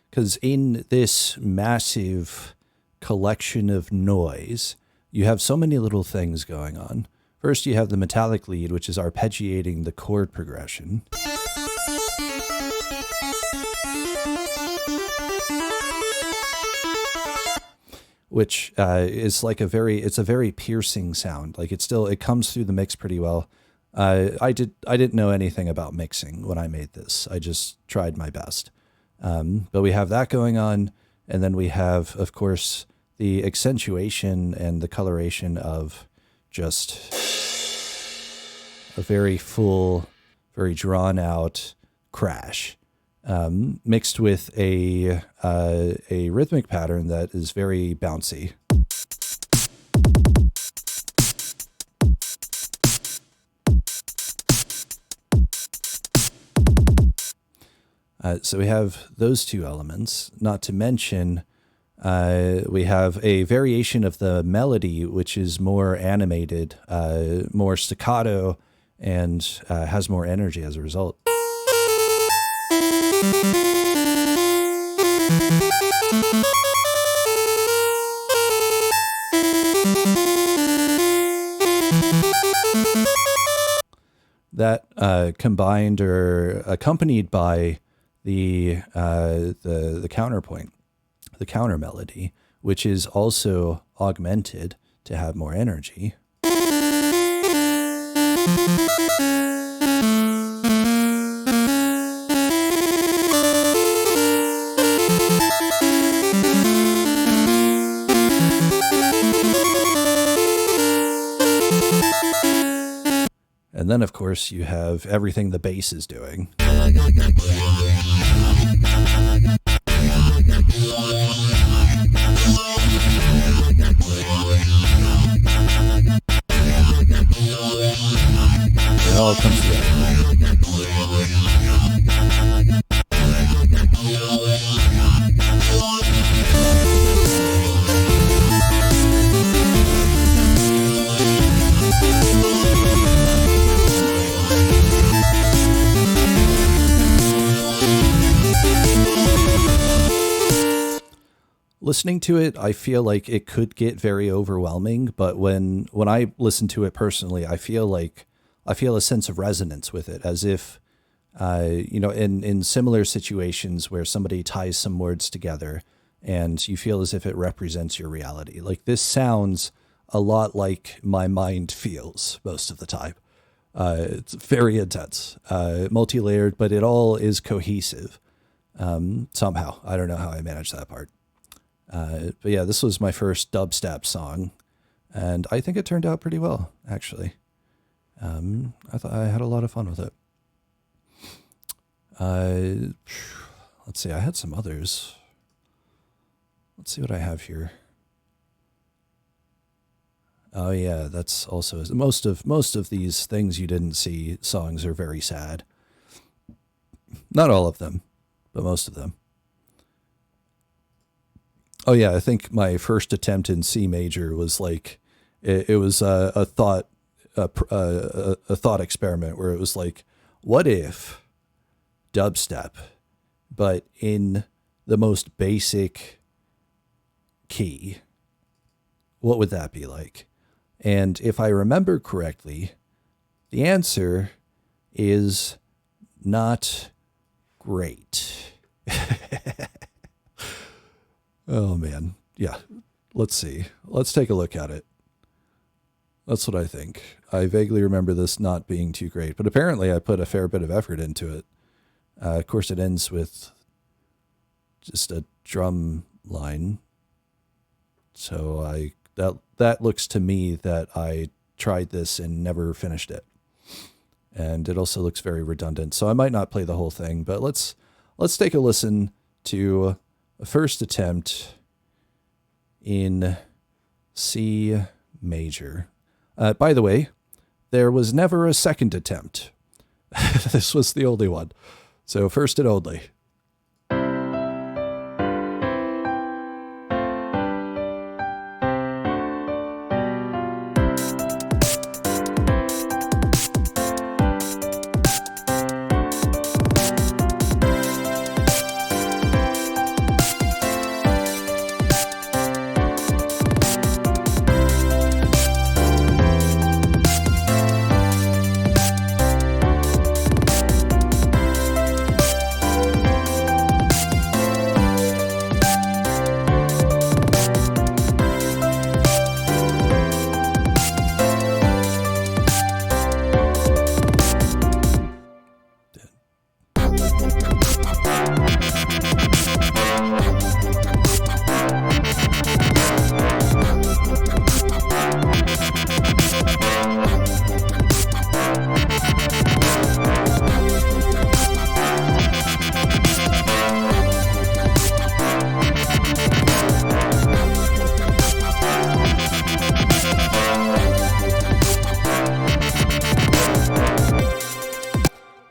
Because in this massive collection of noise, you have so many little things going on. First, you have the metallic lead, which is arpeggiating the chord progression. Which is like it's a very piercing sound. Like it comes through the mix pretty well. I didn't know anything about mixing when I made this. I just tried my best. But we have that going on, and then we have, of course, the accentuation and the coloration of just a very full, very drawn out crash, mixed with a rhythmic pattern that is very bouncy. So we have those two elements, not to mention we have a variation of the melody, which is more animated, more staccato, and has more energy as a result. That combined or accompanied by the counterpoint, the counter melody, which is also augmented to have more energy. And then, of course, you have everything the bass is doing. all comes together. Listening to it, I feel like it could get very overwhelming, but when I listen to it personally, I feel a sense of resonance with it, as if in similar situations where somebody ties some words together and you feel as if it represents your reality. Like, this sounds a lot like my mind feels most of the time. It's very intense, multi-layered, but it all is cohesive somehow. I don't know how I managed that part. But yeah, this was my first dubstep song, and I think it turned out pretty well, actually. I thought I had a lot of fun with it. Let's see, I had some others. Let's see what I have here. Oh yeah, that's also most of these things you didn't see songs are very sad. Not all of them, but most of them. Oh yeah, I think my first attempt in C major was like, it was a thought experiment where it was like, what if dubstep, but in the most basic key, what would that be like? And if I remember correctly, the answer is not great. Oh, man. Yeah. Let's see. Let's take a look at it. That's what I think. I vaguely remember this not being too great, but apparently I put a fair bit of effort into it. Of course, it ends with just a drum line. So that looks to me that I tried this and never finished it. And it also looks very redundant. So I might not play the whole thing, but let's take a listen to a first attempt in C major. By the way, there was never a second attempt. This was the only one. So first and only.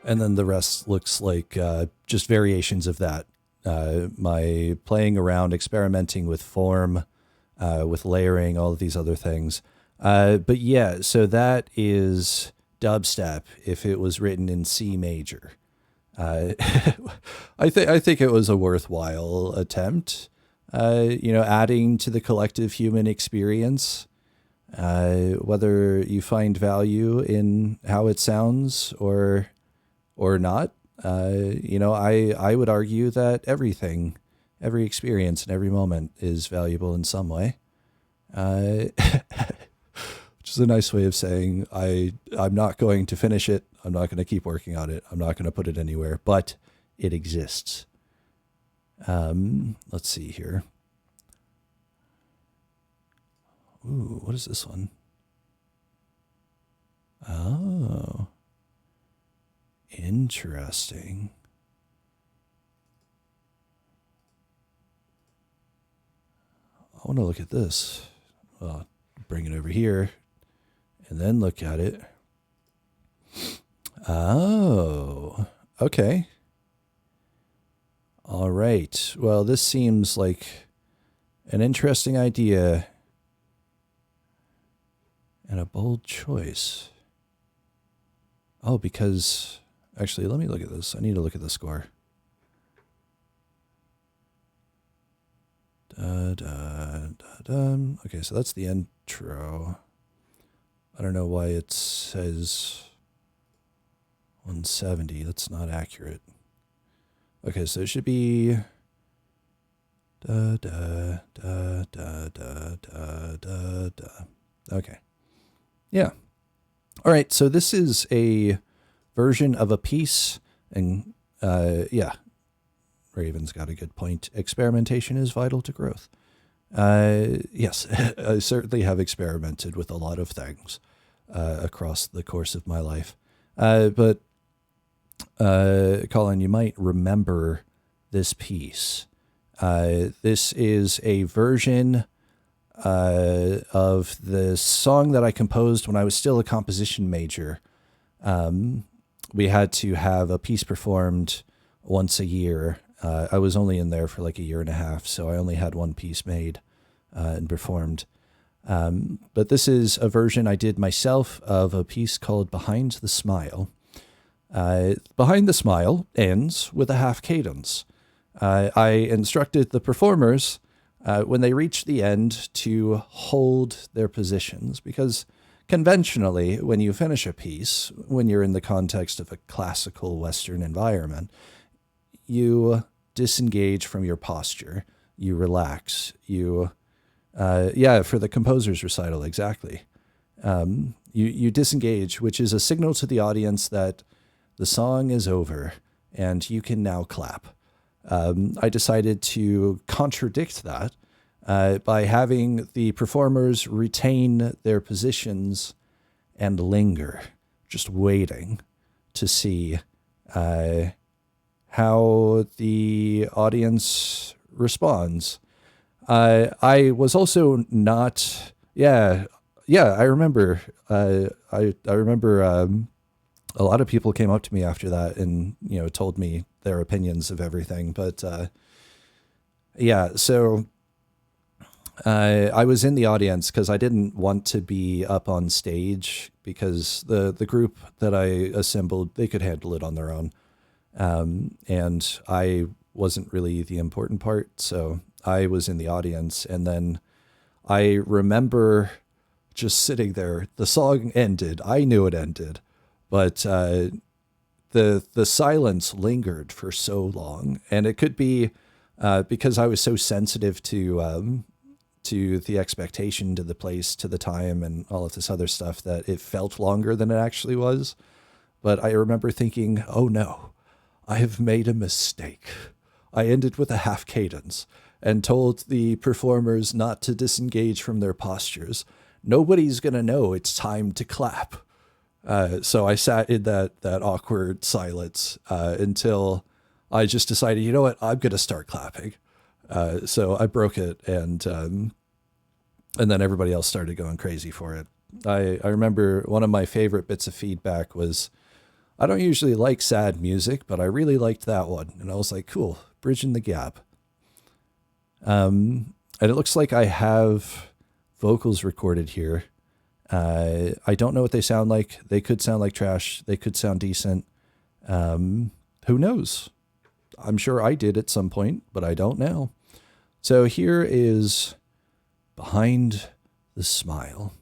And then the rest looks like just variations of that. My playing around, experimenting with form, with layering, all of these other things. But yeah, so that is dubstep if it was written in C major. I think it was a worthwhile attempt. Adding to the collective human experience, whether you find value in how it sounds or not. I would argue that every experience and every moment is valuable in some way. Which is a nice way of saying I'm not going to finish it. I'm not going to keep working on it. I'm not going to put it anywhere, but it exists. Let's see here. Ooh, what is this one? Oh, interesting. I want to look at this. Well, bring it over here and then look at it. Oh, okay. All right. Well, this seems like an interesting idea and a bold choice. Oh, because actually, let me look at this. I need to look at the score. Okay, so that's the intro. I don't know why it says 170. That's not accurate. Okay, so it should be Okay. Yeah. All right, so this is a version of a piece, and yeah, Raven's got a good point. Experimentation is vital to growth. Yes, I certainly have experimented with a lot of things across the course of my life. But Colin, you might remember this piece. This is a version of the song that I composed when I was still a composition major. We had to have a piece performed once a year. I was only in there for like a year and a half, so I only had one piece made and performed. But this is a version I did myself of a piece called Behind the Smile. Behind the Smile ends with a half cadence. I instructed the performers when they reached the end to hold their positions, because conventionally, when you finish a piece, when you're in the context of a classical Western environment, you disengage from your posture, you relax, you, for the composer's recital, exactly. You disengage, which is a signal to the audience that the song is over and you can now clap. I decided to contradict that by having the performers retain their positions and linger, just waiting to see how the audience responds. I was also not, I remember, I remember a lot of people came up to me after that and, told me their opinions of everything. But so I was in the audience because I didn't want to be up on stage, because the group that I assembled, they could handle it on their own. And I wasn't really the important part. So I was in the audience, and then I remember just sitting there. The song ended. I knew it ended, but the silence lingered for so long, and it could be because I was so sensitive to the expectation, to the place, to the time, and all of this other stuff, that it felt longer than it actually was. But I remember thinking, oh no, I have made a mistake. I ended with a half cadence and told the performers not to disengage from their postures. Nobody's going to know it's time to clap. So I sat in that awkward silence until I just decided, you know what, I'm going to start clapping. So I broke it, and then everybody else started going crazy for it. I remember one of my favorite bits of feedback was, I don't usually like sad music, but I really liked that one. And I was like, cool, bridging the gap. And it looks like I have vocals recorded here. I don't know what they sound like. They could sound like trash. They could sound decent. Who knows? I'm sure I did at some point, but I don't now. So here is Behind the Smile.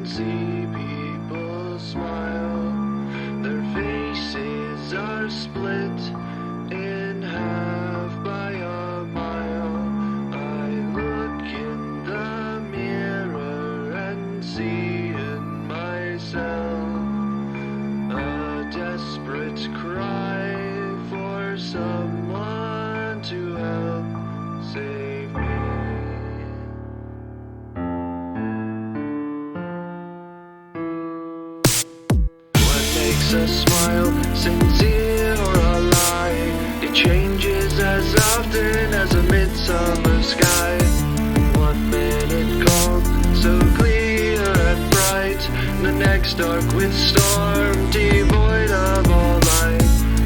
See people smile, their faces are split in half by a mile. I look a smile, sincere or a lie. It changes as often as a midsummer sky. 1 minute cold, so clear and bright, the next dark with storm, devoid of all light.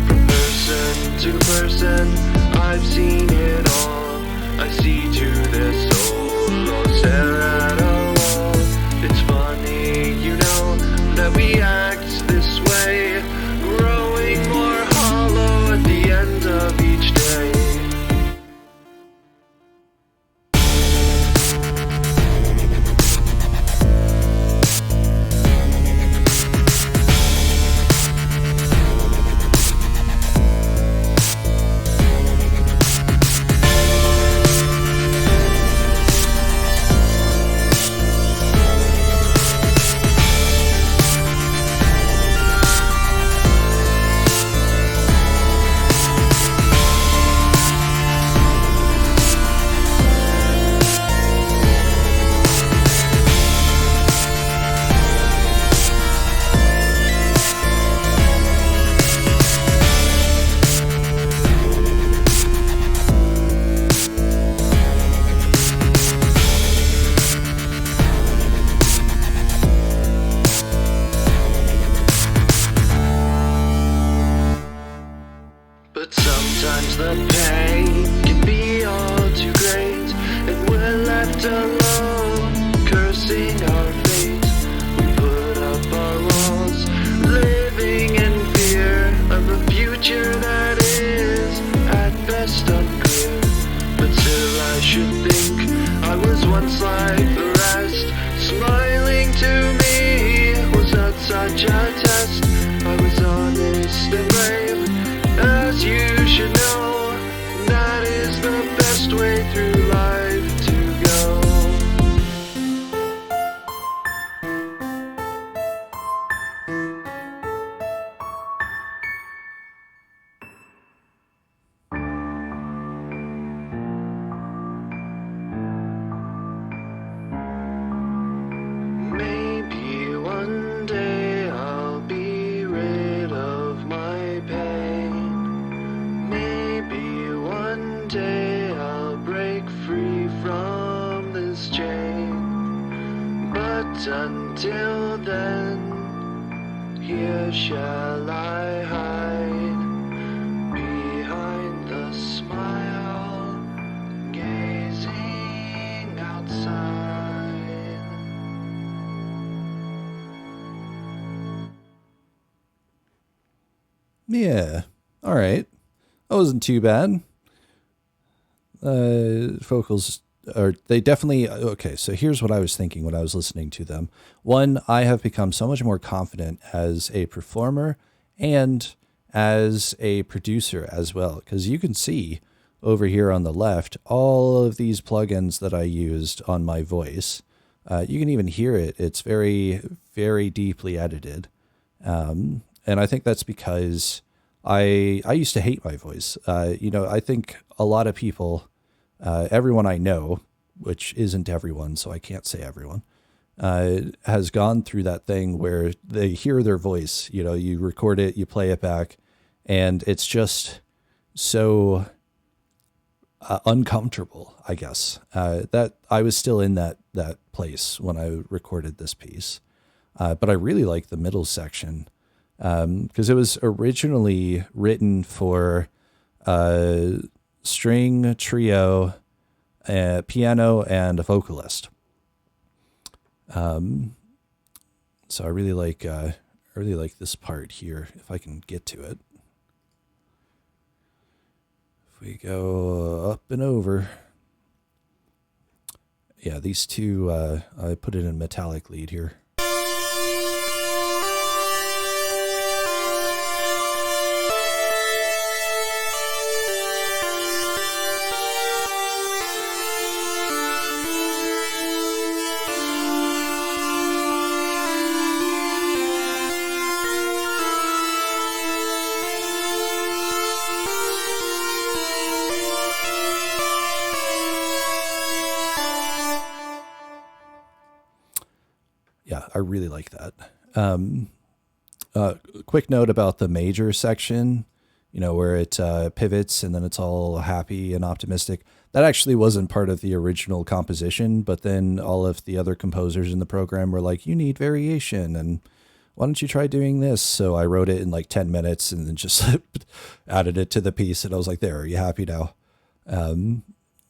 From person to person, I've seen it all. I see to their soul, or stare at a wall. It's funny, you know, that we act this way, growing more hollow at the end of each day. But sometimes the pain can be all too great, and we're left alone, cursing our fate. We put up our walls, living in fear of a future that is, at best, unclear. But still I should think I was once like the rest. Smiling to me was not such a test. I was honest and brave, as you should know. That is the best way through life to go. Maybe one day I'll be rid of my pain. Maybe one day I'll break free from this chain. But until then, here shall I hide behind the smile, gazing outside. Yeah. All right. That wasn't too bad. Vocals are, they definitely, okay, so here's what I was thinking when I was listening to them. One, I have become so much more confident as a performer and as a producer as well, because you can see over here on the left all of these plugins that I used on my voice. You can even hear it. It's very, very deeply edited. And I think that's because I used to hate my voice. I think a lot of people, everyone I know, which isn't everyone, so I can't say everyone, has gone through that thing where they hear their voice. You record it, you play it back, and it's just so uncomfortable, I guess. That I was still in that place when I recorded this piece. But I really like the middle section. Because it was originally written for string trio, piano, and a vocalist. So I really like this part here. If I can get to it, if we go up and over, yeah, these two. I put it in metallic lead here. I really like that. quick note about the major section, where it pivots and then it's all happy and optimistic. That actually wasn't part of the original composition, but then all of the other composers in the program were like, you need variation, and why don't you try doing this? So I wrote it in like 10 minutes and then just added it to the piece, and I was like, there, are you happy now? And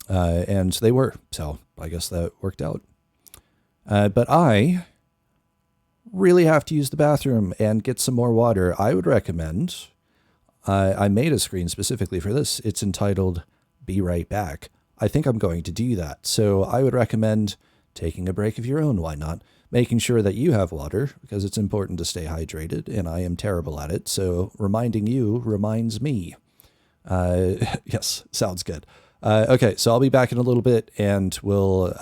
they were, so I guess that worked out. But I really have to use the bathroom and get some more water. I would recommend, I made a screen specifically for this. It's entitled Be Right Back. I think I'm going to do that. So I would recommend taking a break of your own. Why not? Making sure that you have water, because it's important to stay hydrated, and I am terrible at it. So reminding you reminds me. Yes, sounds good. Okay, so I'll be back in a little bit, and we'll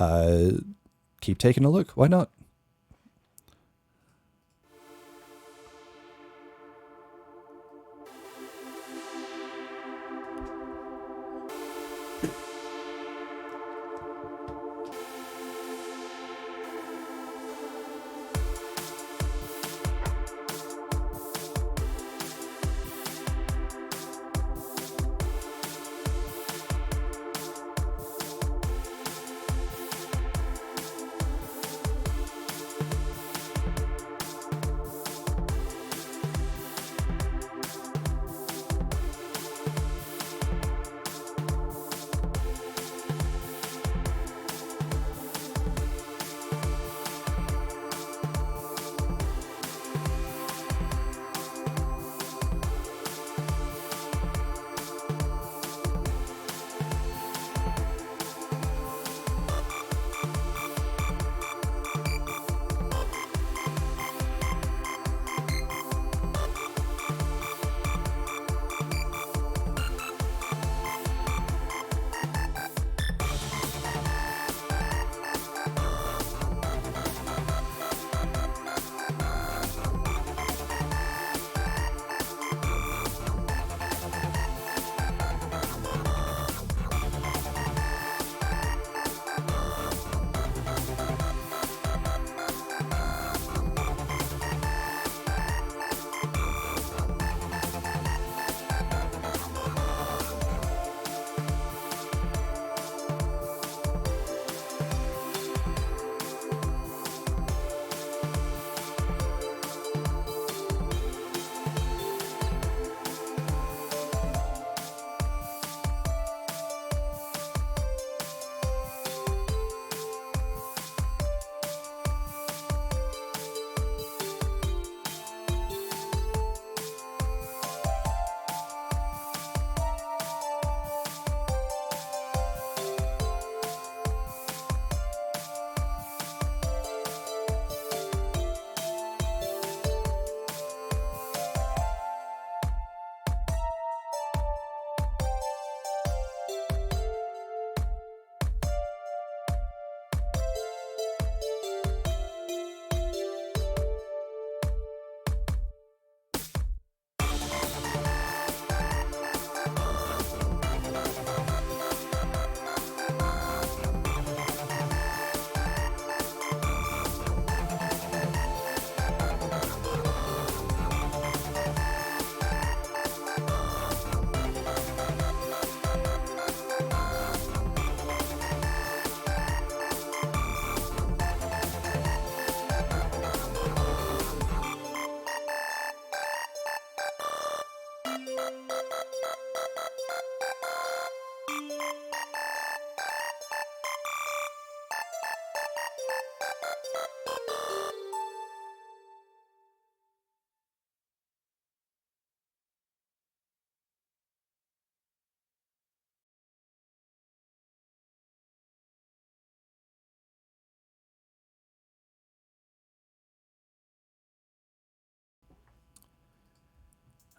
keep taking a look. Why not?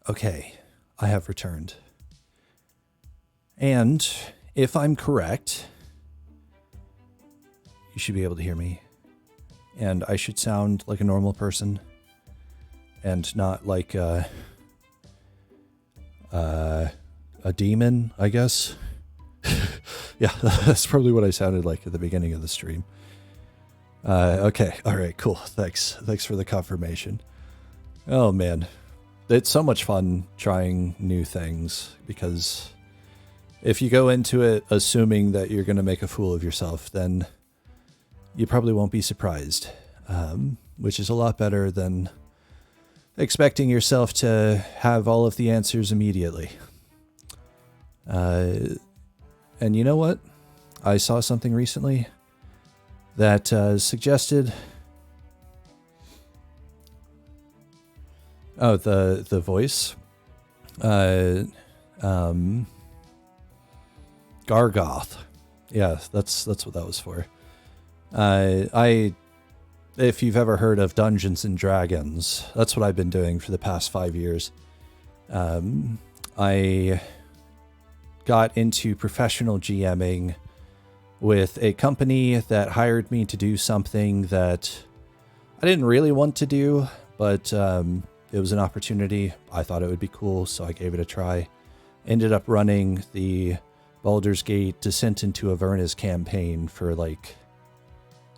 Okay, I have returned. And if I'm correct, you should be able to hear me. And I should sound like a normal person and not like a demon, I guess. Yeah, that's probably what I sounded like at the beginning of the stream. Okay, all right, cool. Thanks for the confirmation. Oh man, it's so much fun trying new things, because if you go into it assuming that you're going to make a fool of yourself, then you probably won't be surprised, which is a lot better than expecting yourself to have all of the answers immediately. And you know what? I saw something recently that suggested... Oh, the voice. Gargoth. Yeah, that's what that was for. If you've ever heard of Dungeons and Dragons, that's what I've been doing for the past 5 years. I got into professional GMing with a company that hired me to do something that I didn't really want to do, but it was an opportunity. I thought it would be cool, so I gave it a try. Ended up running the Baldur's Gate Descent into Avernus campaign for like,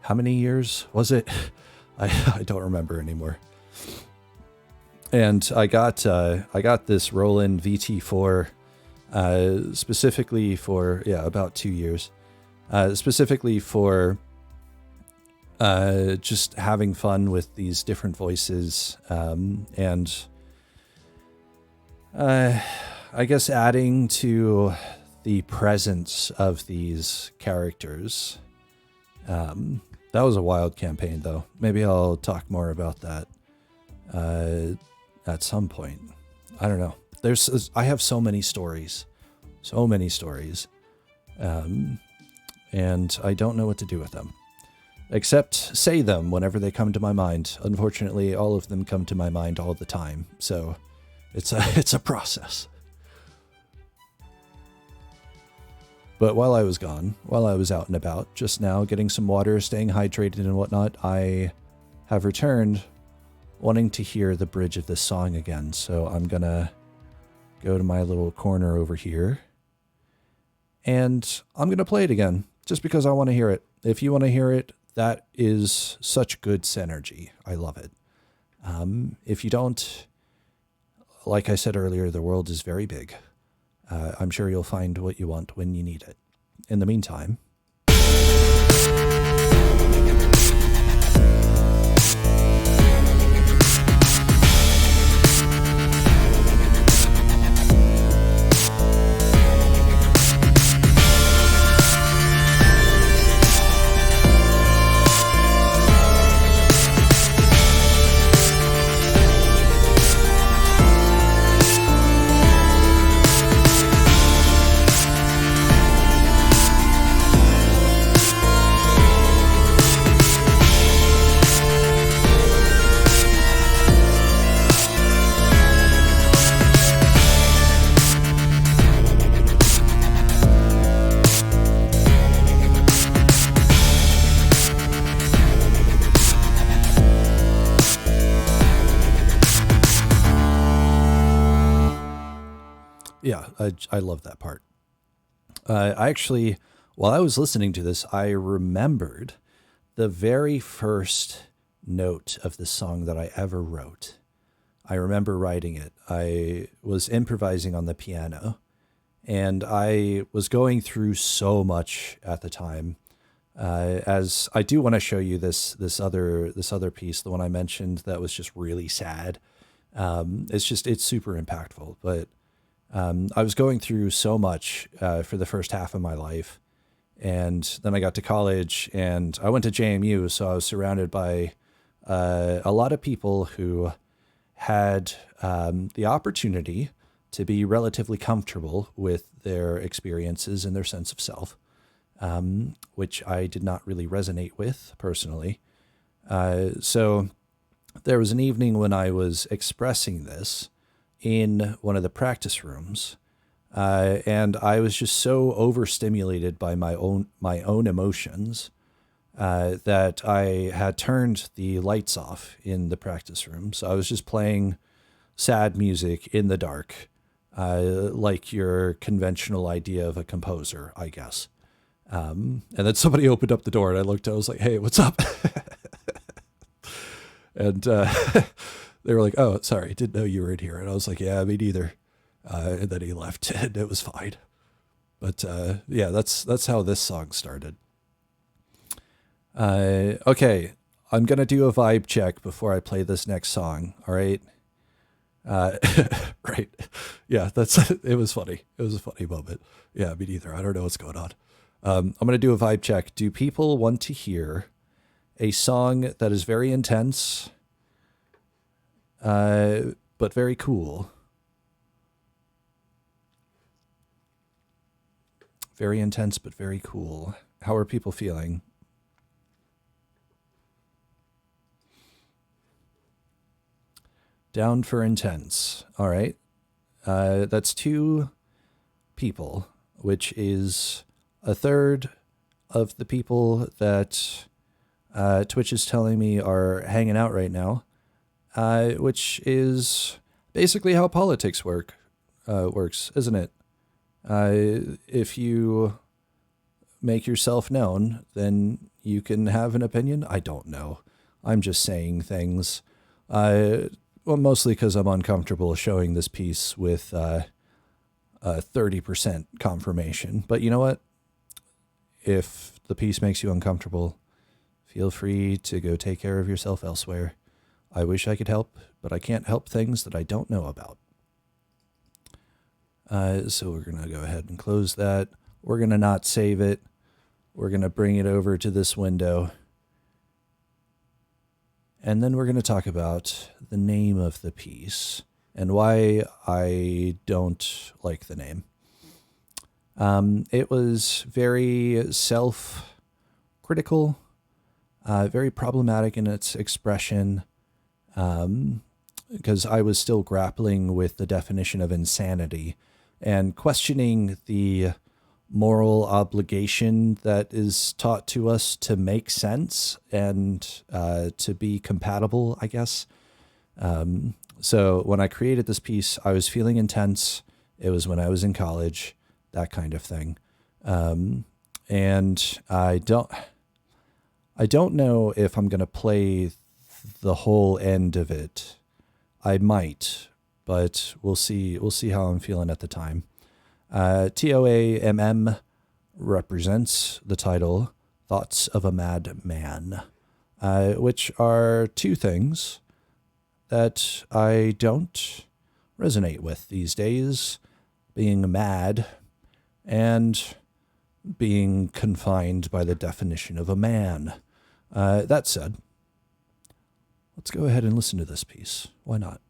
how many years was it? I don't remember anymore. And I got this Roland VT4 specifically for, about 2 years. Specifically for just having fun with these different voices, and I guess adding to the presence of these characters. That was a wild campaign, though. Maybe I'll talk more about that at some point. I don't know. I have so many stories, and I don't know what to do with them. Except say them whenever they come to my mind. Unfortunately, all of them come to my mind all the time, so it's a process. But while I was gone, while I was out and about, just now getting some water, staying hydrated and whatnot, I have returned wanting to hear the bridge of this song again. So I'm gonna go to my little corner over here, and I'm gonna play it again, just because I want to hear it. If you want to hear it, that is such good synergy. I love it. If you don't, like I said earlier, the world is very big. I'm sure you'll find what you want when you need it. In the meantime... Yeah, I love that part. I actually, while I was listening to this, I remembered the very first note of the song that I ever wrote. I remember writing it. I was improvising on the piano, and I was going through so much at the time. As I do want to show you this other piece, the one I mentioned that was just really sad. It's super impactful, but I was going through so much for the first half of my life, and then I got to college, and I went to JMU, so I was surrounded by a lot of people who had the opportunity to be relatively comfortable with their experiences and their sense of self, which I did not really resonate with personally. So there was an evening when I was expressing this in one of the practice rooms, and I was just so overstimulated by my own emotions that I had turned the lights off in the practice room. So I was just playing sad music in the dark, like your conventional idea of a composer, I guess. And then somebody opened up the door, and I looked. I was like, "Hey, what's up?" And They were like, "Oh, sorry, didn't know you were in here." And I was like, "Yeah, me neither." And then he left, and it was fine. But yeah, that's how this song started. Okay, I'm gonna do a vibe check before I play this next song. All right. Right. Yeah, it was funny. It was a funny moment. Yeah, me neither. I don't know what's going on. I'm going to do a vibe check. Do people want to hear a song that is very intense, but very cool? Very intense, but very cool. How are people feeling? Down for intense. All right. That's 2 people, which is a third of the people that Twitch is telling me are hanging out right now, which is basically how politics works, isn't it? If you make yourself known, then you can have an opinion. I don't know. I'm just saying things. Well, mostly because I'm uncomfortable showing this piece with 30% confirmation. But you know what? If the piece makes you uncomfortable, feel free to go take care of yourself elsewhere. I wish I could help, but I can't help things that I don't know about. So we're going to go ahead and close that. We're going to not save it. We're going to bring it over to this window. And then we're going to talk about the name of the piece and why I don't like the name. It was very self-critical, very problematic in its expression, because I was still grappling with the definition of insanity and questioning the moral obligation that is taught to us to make sense and to be compatible, I guess. So when I created this piece, I was feeling intense. It was when I was in college, that kind of thing. And I don't know if I'm going to play the whole end of it. I might, but we'll see. We'll see how I'm feeling at the time. TOAMM represents the title Thoughts of a Madman, which are 2 things that I don't resonate with these days, being mad and being confined by the definition of a man. That said, let's go ahead and listen to this piece. Why not?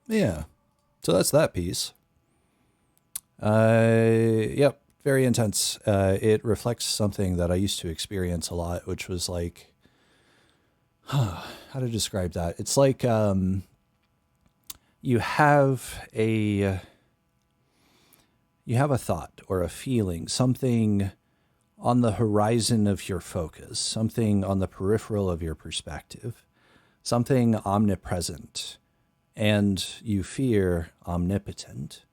Yeah. So that's that piece. Yep. Very intense. It reflects something that I used to experience a lot, which was like, how to describe that? It's like you have a thought or a feeling, something on the horizon of your focus, something on the peripheral of your perspective, something omnipresent, and you fear omnipotent.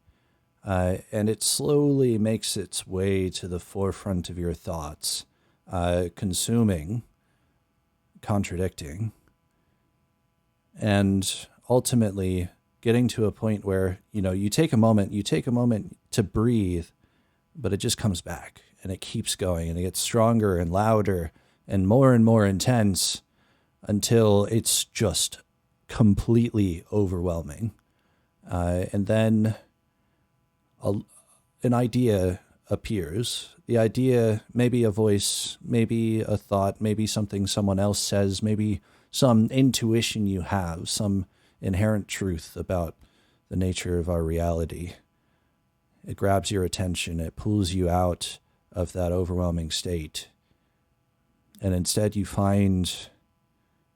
And it slowly makes its way to the forefront of your thoughts, consuming, contradicting, and ultimately getting to a point where, you take a moment to breathe, but it just comes back and it keeps going and it gets stronger and louder and more intense until it's just completely overwhelming. And then an idea appears. The idea, maybe a voice, maybe a thought, maybe something someone else says, maybe some intuition you have, some inherent truth about the nature of our reality. It grabs your attention. It pulls you out of that overwhelming state. And instead you find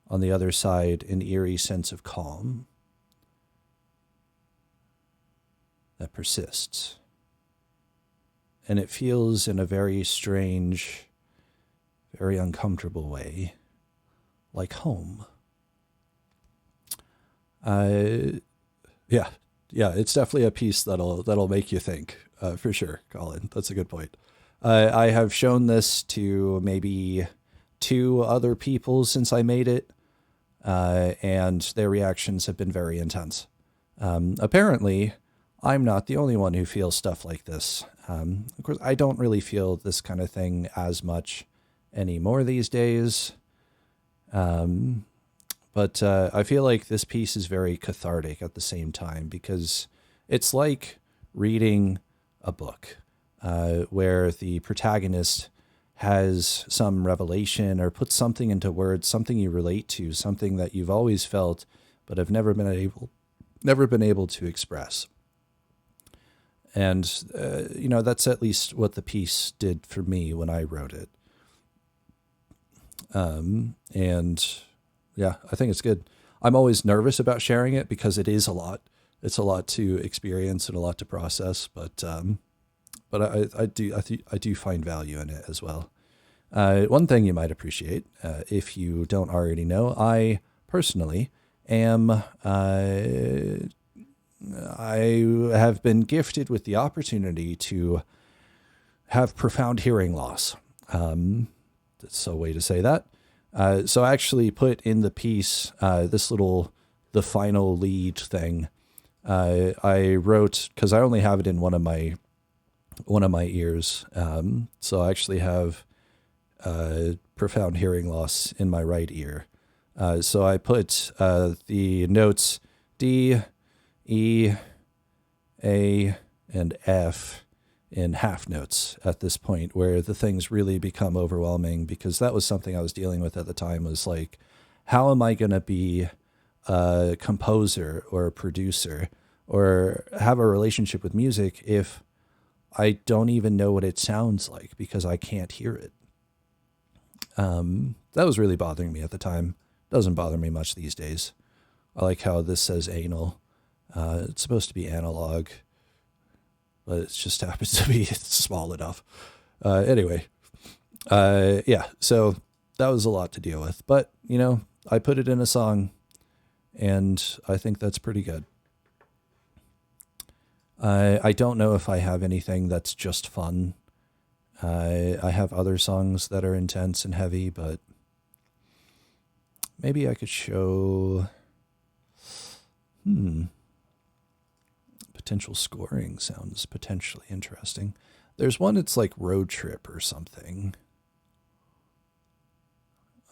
on the other side an eerie sense of calm that persists. And it feels in a very strange, very uncomfortable way, like home. Yeah, it's definitely a piece that'll make you think, for sure, Colin. That's a good point. I have shown this to maybe 2 other people since I made it, and their reactions have been very intense. Apparently, I'm not the only one who feels stuff like this. Of course, I don't really feel this kind of thing as much anymore these days. But I feel like this piece is very cathartic at the same time because it's like reading a book where the protagonist has some revelation or puts something into words, something you relate to, something that you've always felt but have never been able to express. And, that's at least what the piece did for me when I wrote it. And yeah, I think it's good. I'm always nervous about sharing it because it is a lot. It's a lot to experience and a lot to process, but I do find value in it as well. One thing you might appreciate, if you don't already know, I personally am, I have been gifted with the opportunity to have profound hearing loss. That's a way to say that. So I actually put in the piece the final lead thing. I wrote, because I only have it in one of my ears. So I actually have profound hearing loss in my right ear. So I put the notes D, E, A, and F in half notes at this point, where the things really become overwhelming, because that was something I was dealing with at the time, was like, how am I going to be a composer or a producer or have a relationship with music if I don't even know what it sounds like because I can't hear it? That was really bothering me at the time. Doesn't bother me much these days. I like how this says anal. It's supposed to be analog, but it just happens to be small enough. Anyway, yeah, so that was a lot to deal with. But, I put it in a song, and I think that's pretty good. I don't know if I have anything that's just fun. I have other songs that are intense and heavy, but maybe I could show... Potential scoring sounds potentially interesting. There's one that's like Road Trip or something.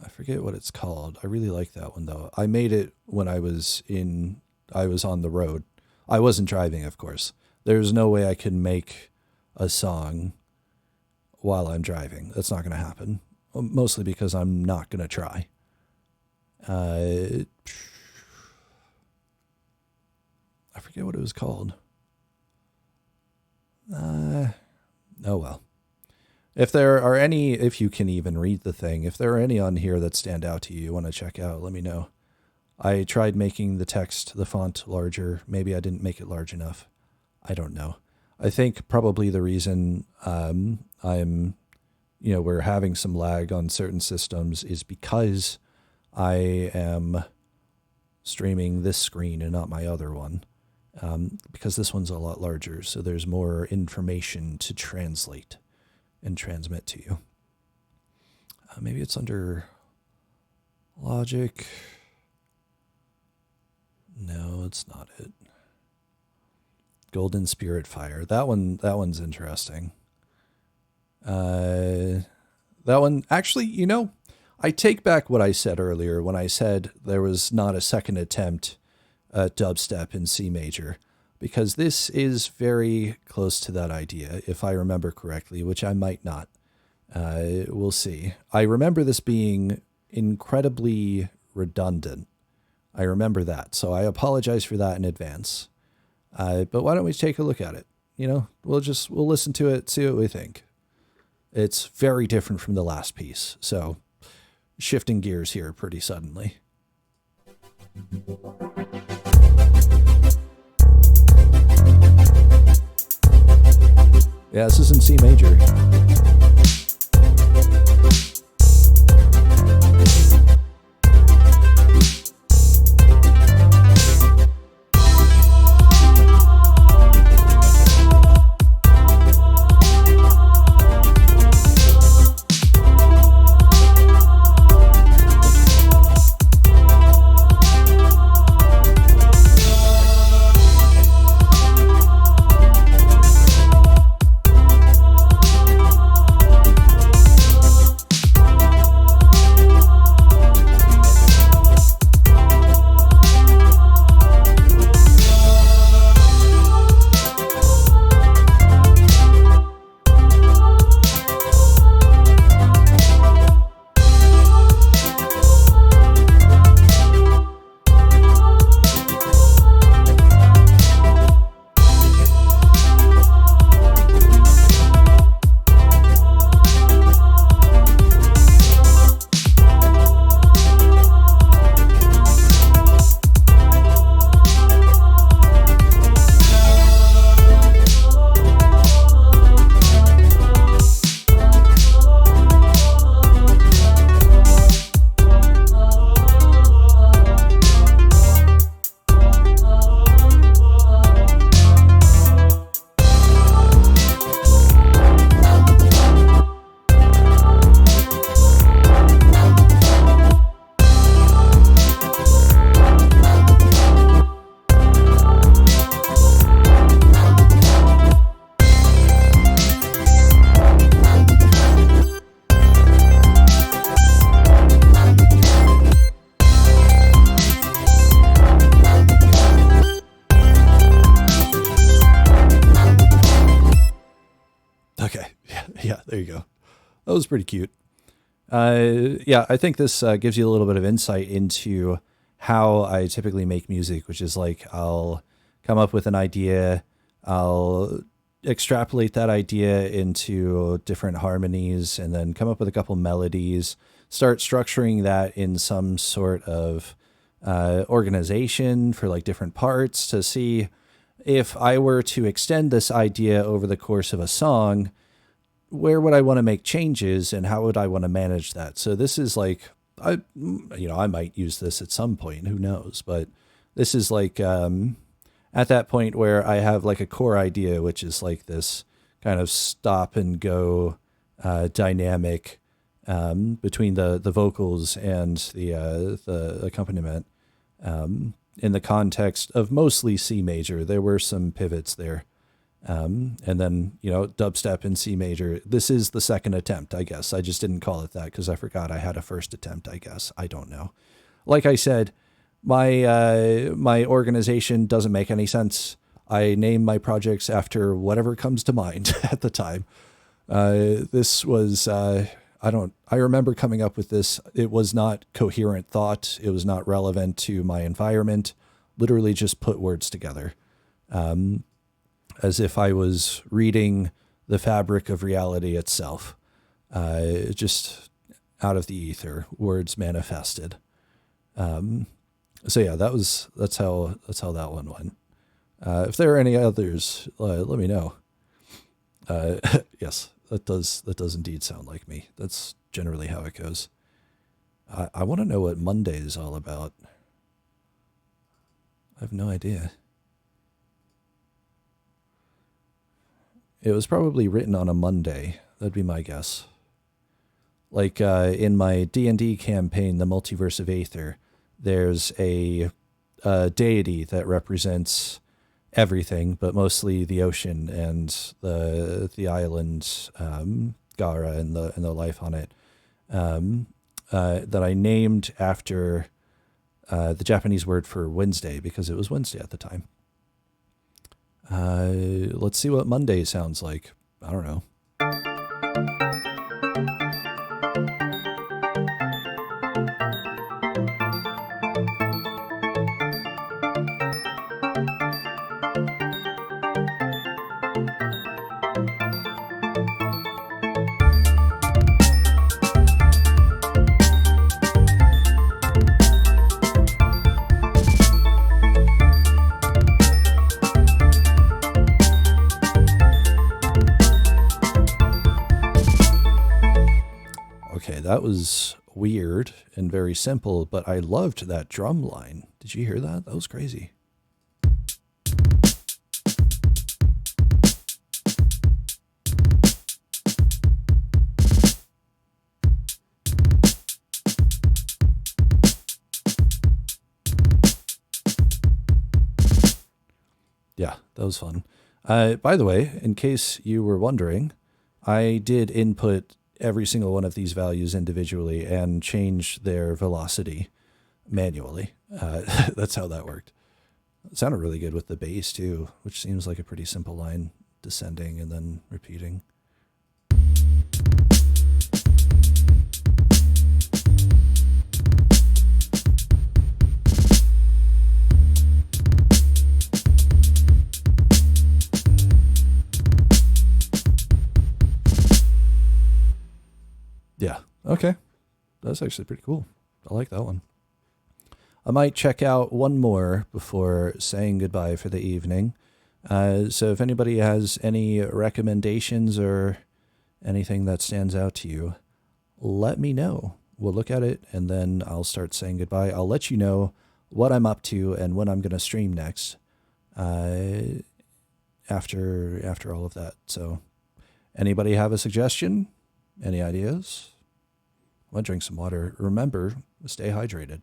I forget what it's called. I really like that one though. I made it when I was on the road. I wasn't driving, of course. There's no way I can make a song while I'm driving. That's not going to happen. Mostly because I'm not going to try. forget what it was called. Oh well. If there are any, if you can even read the thing, if there are any on here that stand out to you want to check out, let me know. I tried making the text, the font larger. Maybe I didn't make it large enough. I don't know. I think probably the reason we're having some lag on certain systems is because I am streaming this screen and not my other one. Because this one's a lot larger, so there's more information to translate and transmit to you. Maybe it's under Logic. No, it's not it. Golden Spirit Fire. That one's interesting. That one, actually, I take back what I said earlier when I said there was not a second attempt at dubstep in C major, because this is very close to that idea, if I remember correctly, which I might not. We'll see. I remember this being incredibly redundant. I remember that, so I apologize for that in advance. But why don't we take a look at it? We'll listen to it, see what we think. It's very different from the last piece, so shifting gears here pretty suddenly. Yeah, this is in C major. There you go. That was pretty cute. Yeah, I think this gives you a little bit of insight into how I typically make music, which is like I'll come up with an idea, I'll extrapolate that idea into different harmonies, and then come up with a couple melodies, start structuring that in some sort of organization for like different parts to see if I were to extend this idea over the course of a song, where would I want to make changes and how would I want to manage that? So this is like, I might use this at some point, who knows, but this is like, at that point where I have like a core idea, which is like this kind of stop and go, dynamic, between the vocals and the accompaniment, in the context of mostly C major. There were some pivots there. And then, dubstep in C major. This is the second attempt, I guess. I just didn't call it that because I forgot I had a first attempt, I guess. I don't know. Like I said, my organization doesn't make any sense. I name my projects after whatever comes to mind at the time. This was, I remember coming up with this. It was not coherent thought. It was not relevant to my environment. Literally just put words together. as if I was reading the fabric of reality itself, just out of the ether, words manifested. So yeah, that's how that one went. If there are any others, let me know. Yes, that does indeed sound like me. That's generally how it goes. I want to know what Monday is all about. I have no idea. It was probably written on a Monday. That'd be my guess. Like in my D&D campaign, The Multiverse of Aether, there's a deity that represents everything, but mostly the ocean and the island, Gara, and the life on it, that I named after the Japanese word for Wednesday, because it was Wednesday at the time. Let's see what Monday sounds like. I don't know. That was weird and very simple, but I loved that drum line. Did you hear that? That was crazy. Yeah, that was fun. By the way, in case you were wondering, I did input every single one of these values individually and change their velocity manually. That's how that worked. It sounded really good with the bass too, which seems like a pretty simple line, descending and then repeating. Yeah. Okay. That's actually pretty cool. I like that one. I might check out one more before saying goodbye for the evening. So if anybody has any recommendations or anything that stands out to you, let me know. We'll look at it and then I'll start saying goodbye. I'll let you know what I'm up to and when I'm going to stream next. After all of that. So anybody have a suggestion? Any ideas? I'm going to drink some water. Remember, stay hydrated.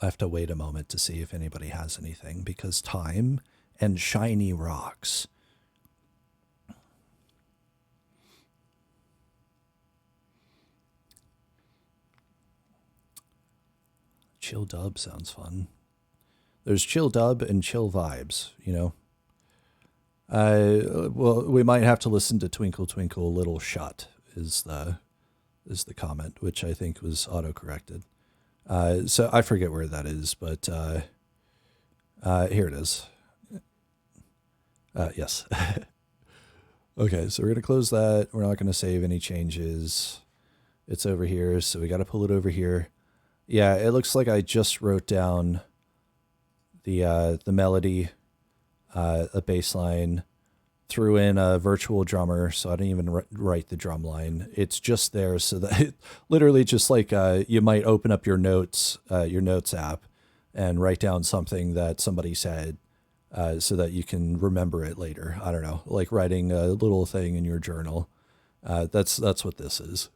I have to wait a moment to see if anybody has anything, because time and shiny rocks. Chill dub sounds fun. There's chill dub and chill vibes, you know. Well, we might have to listen to Twinkle Twinkle Little Shot is the comment, which I think was auto-corrected. So I forget where that is, but here it is. Yes. Okay, so we're going to close that. We're not going to save any changes. It's over here, so we got to pull it over here. Yeah, it looks like I just wrote down the melody, a bass line, threw in a virtual drummer, so I didn't even write the drum line. It's just there so that it literally just like you might open up your notes app and write down something that somebody said so that you can remember it later. I don't know, like writing a little thing in your journal. That's what this is.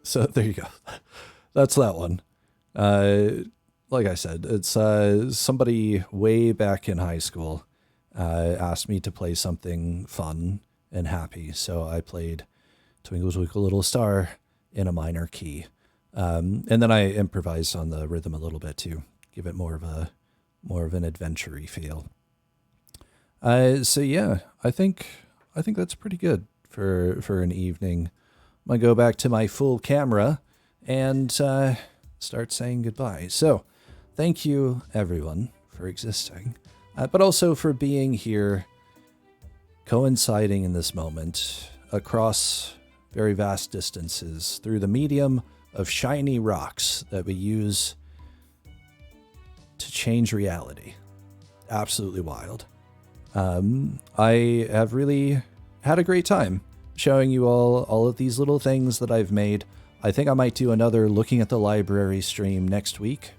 So there you go. That's that one. like I said, it's somebody way back in high school asked me to play something fun and happy, so I played Twinkle Twinkle Little Star in a minor key, and then I improvised on the rhythm a little bit to give it more of an adventure-y feel. So yeah, I think that's pretty good for an evening. I'm gonna go back to my full camera and start saying goodbye. So, thank you everyone for existing, but also for being here, coinciding in this moment across very vast distances through the medium of shiny rocks that we use to change reality. Absolutely wild. I have really had a great time showing you all of these little things that I've made. I think I might do another Looking at the Library stream next week.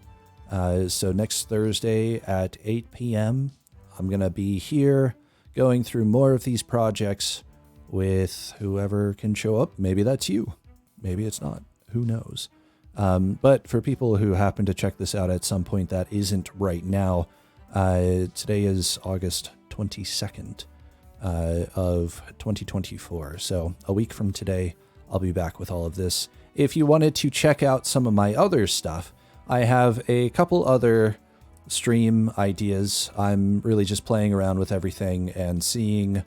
So next Thursday at 8 p.m., I'm going to be here going through more of these projects with whoever can show up. Maybe that's you. Maybe it's not. Who knows? But for people who happen to check this out at some point that isn't right now, today is August 22nd of 2024. So a week from today, I'll be back with all of this. If you wanted to check out some of my other stuff, I have a couple other stream ideas. I'm really just playing around with everything and seeing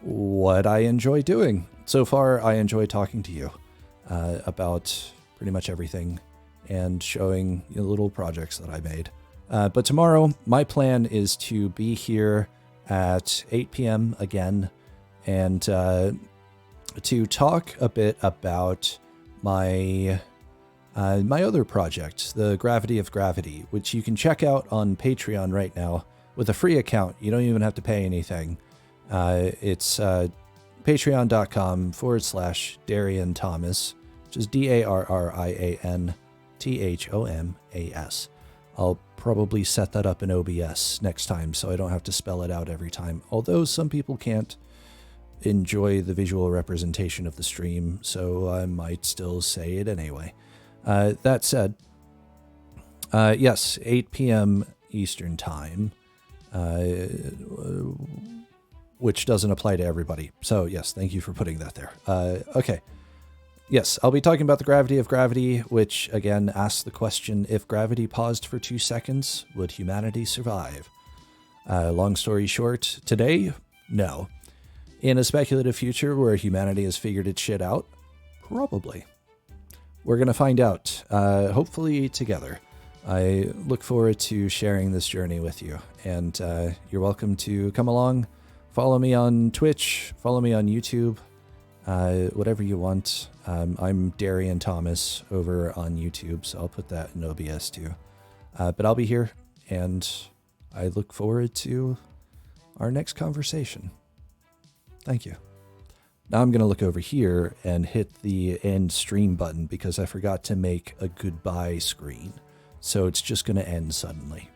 what I enjoy doing. So far, I enjoy talking to you about pretty much everything and showing little projects that I made. But tomorrow, my plan is to be here at 8 p.m. again and to talk a bit about my other project, The Gravity of Gravity, which you can check out on Patreon right now with a free account. You don't even have to pay anything. It's patreon.com/Darian Thomas, which is DARRIAN THOMAS. I'll probably set that up in OBS next time so I don't have to spell it out every time. Although some people can't enjoy the visual representation of the stream, so I might still say it anyway. That said, yes, 8 p.m. Eastern Time, which doesn't apply to everybody. So yes, thank you for putting that there. Okay. Yes, I'll be talking about the gravity of gravity, which again asks the question, if gravity paused for 2 seconds, would humanity survive? Long story short, today, no. In a speculative future where humanity has figured its shit out, probably. We're going to find out, hopefully together. I look forward to sharing this journey with you, and you're welcome to come along, follow me on Twitch, follow me on YouTube, whatever you want. I'm Darian Thomas over on YouTube, so I'll put that in OBS too. But I'll be here, and I look forward to our next conversation. Thank you. Now I'm going to look over here and hit the end stream button because I forgot to make a goodbye screen. So it's just going to end suddenly.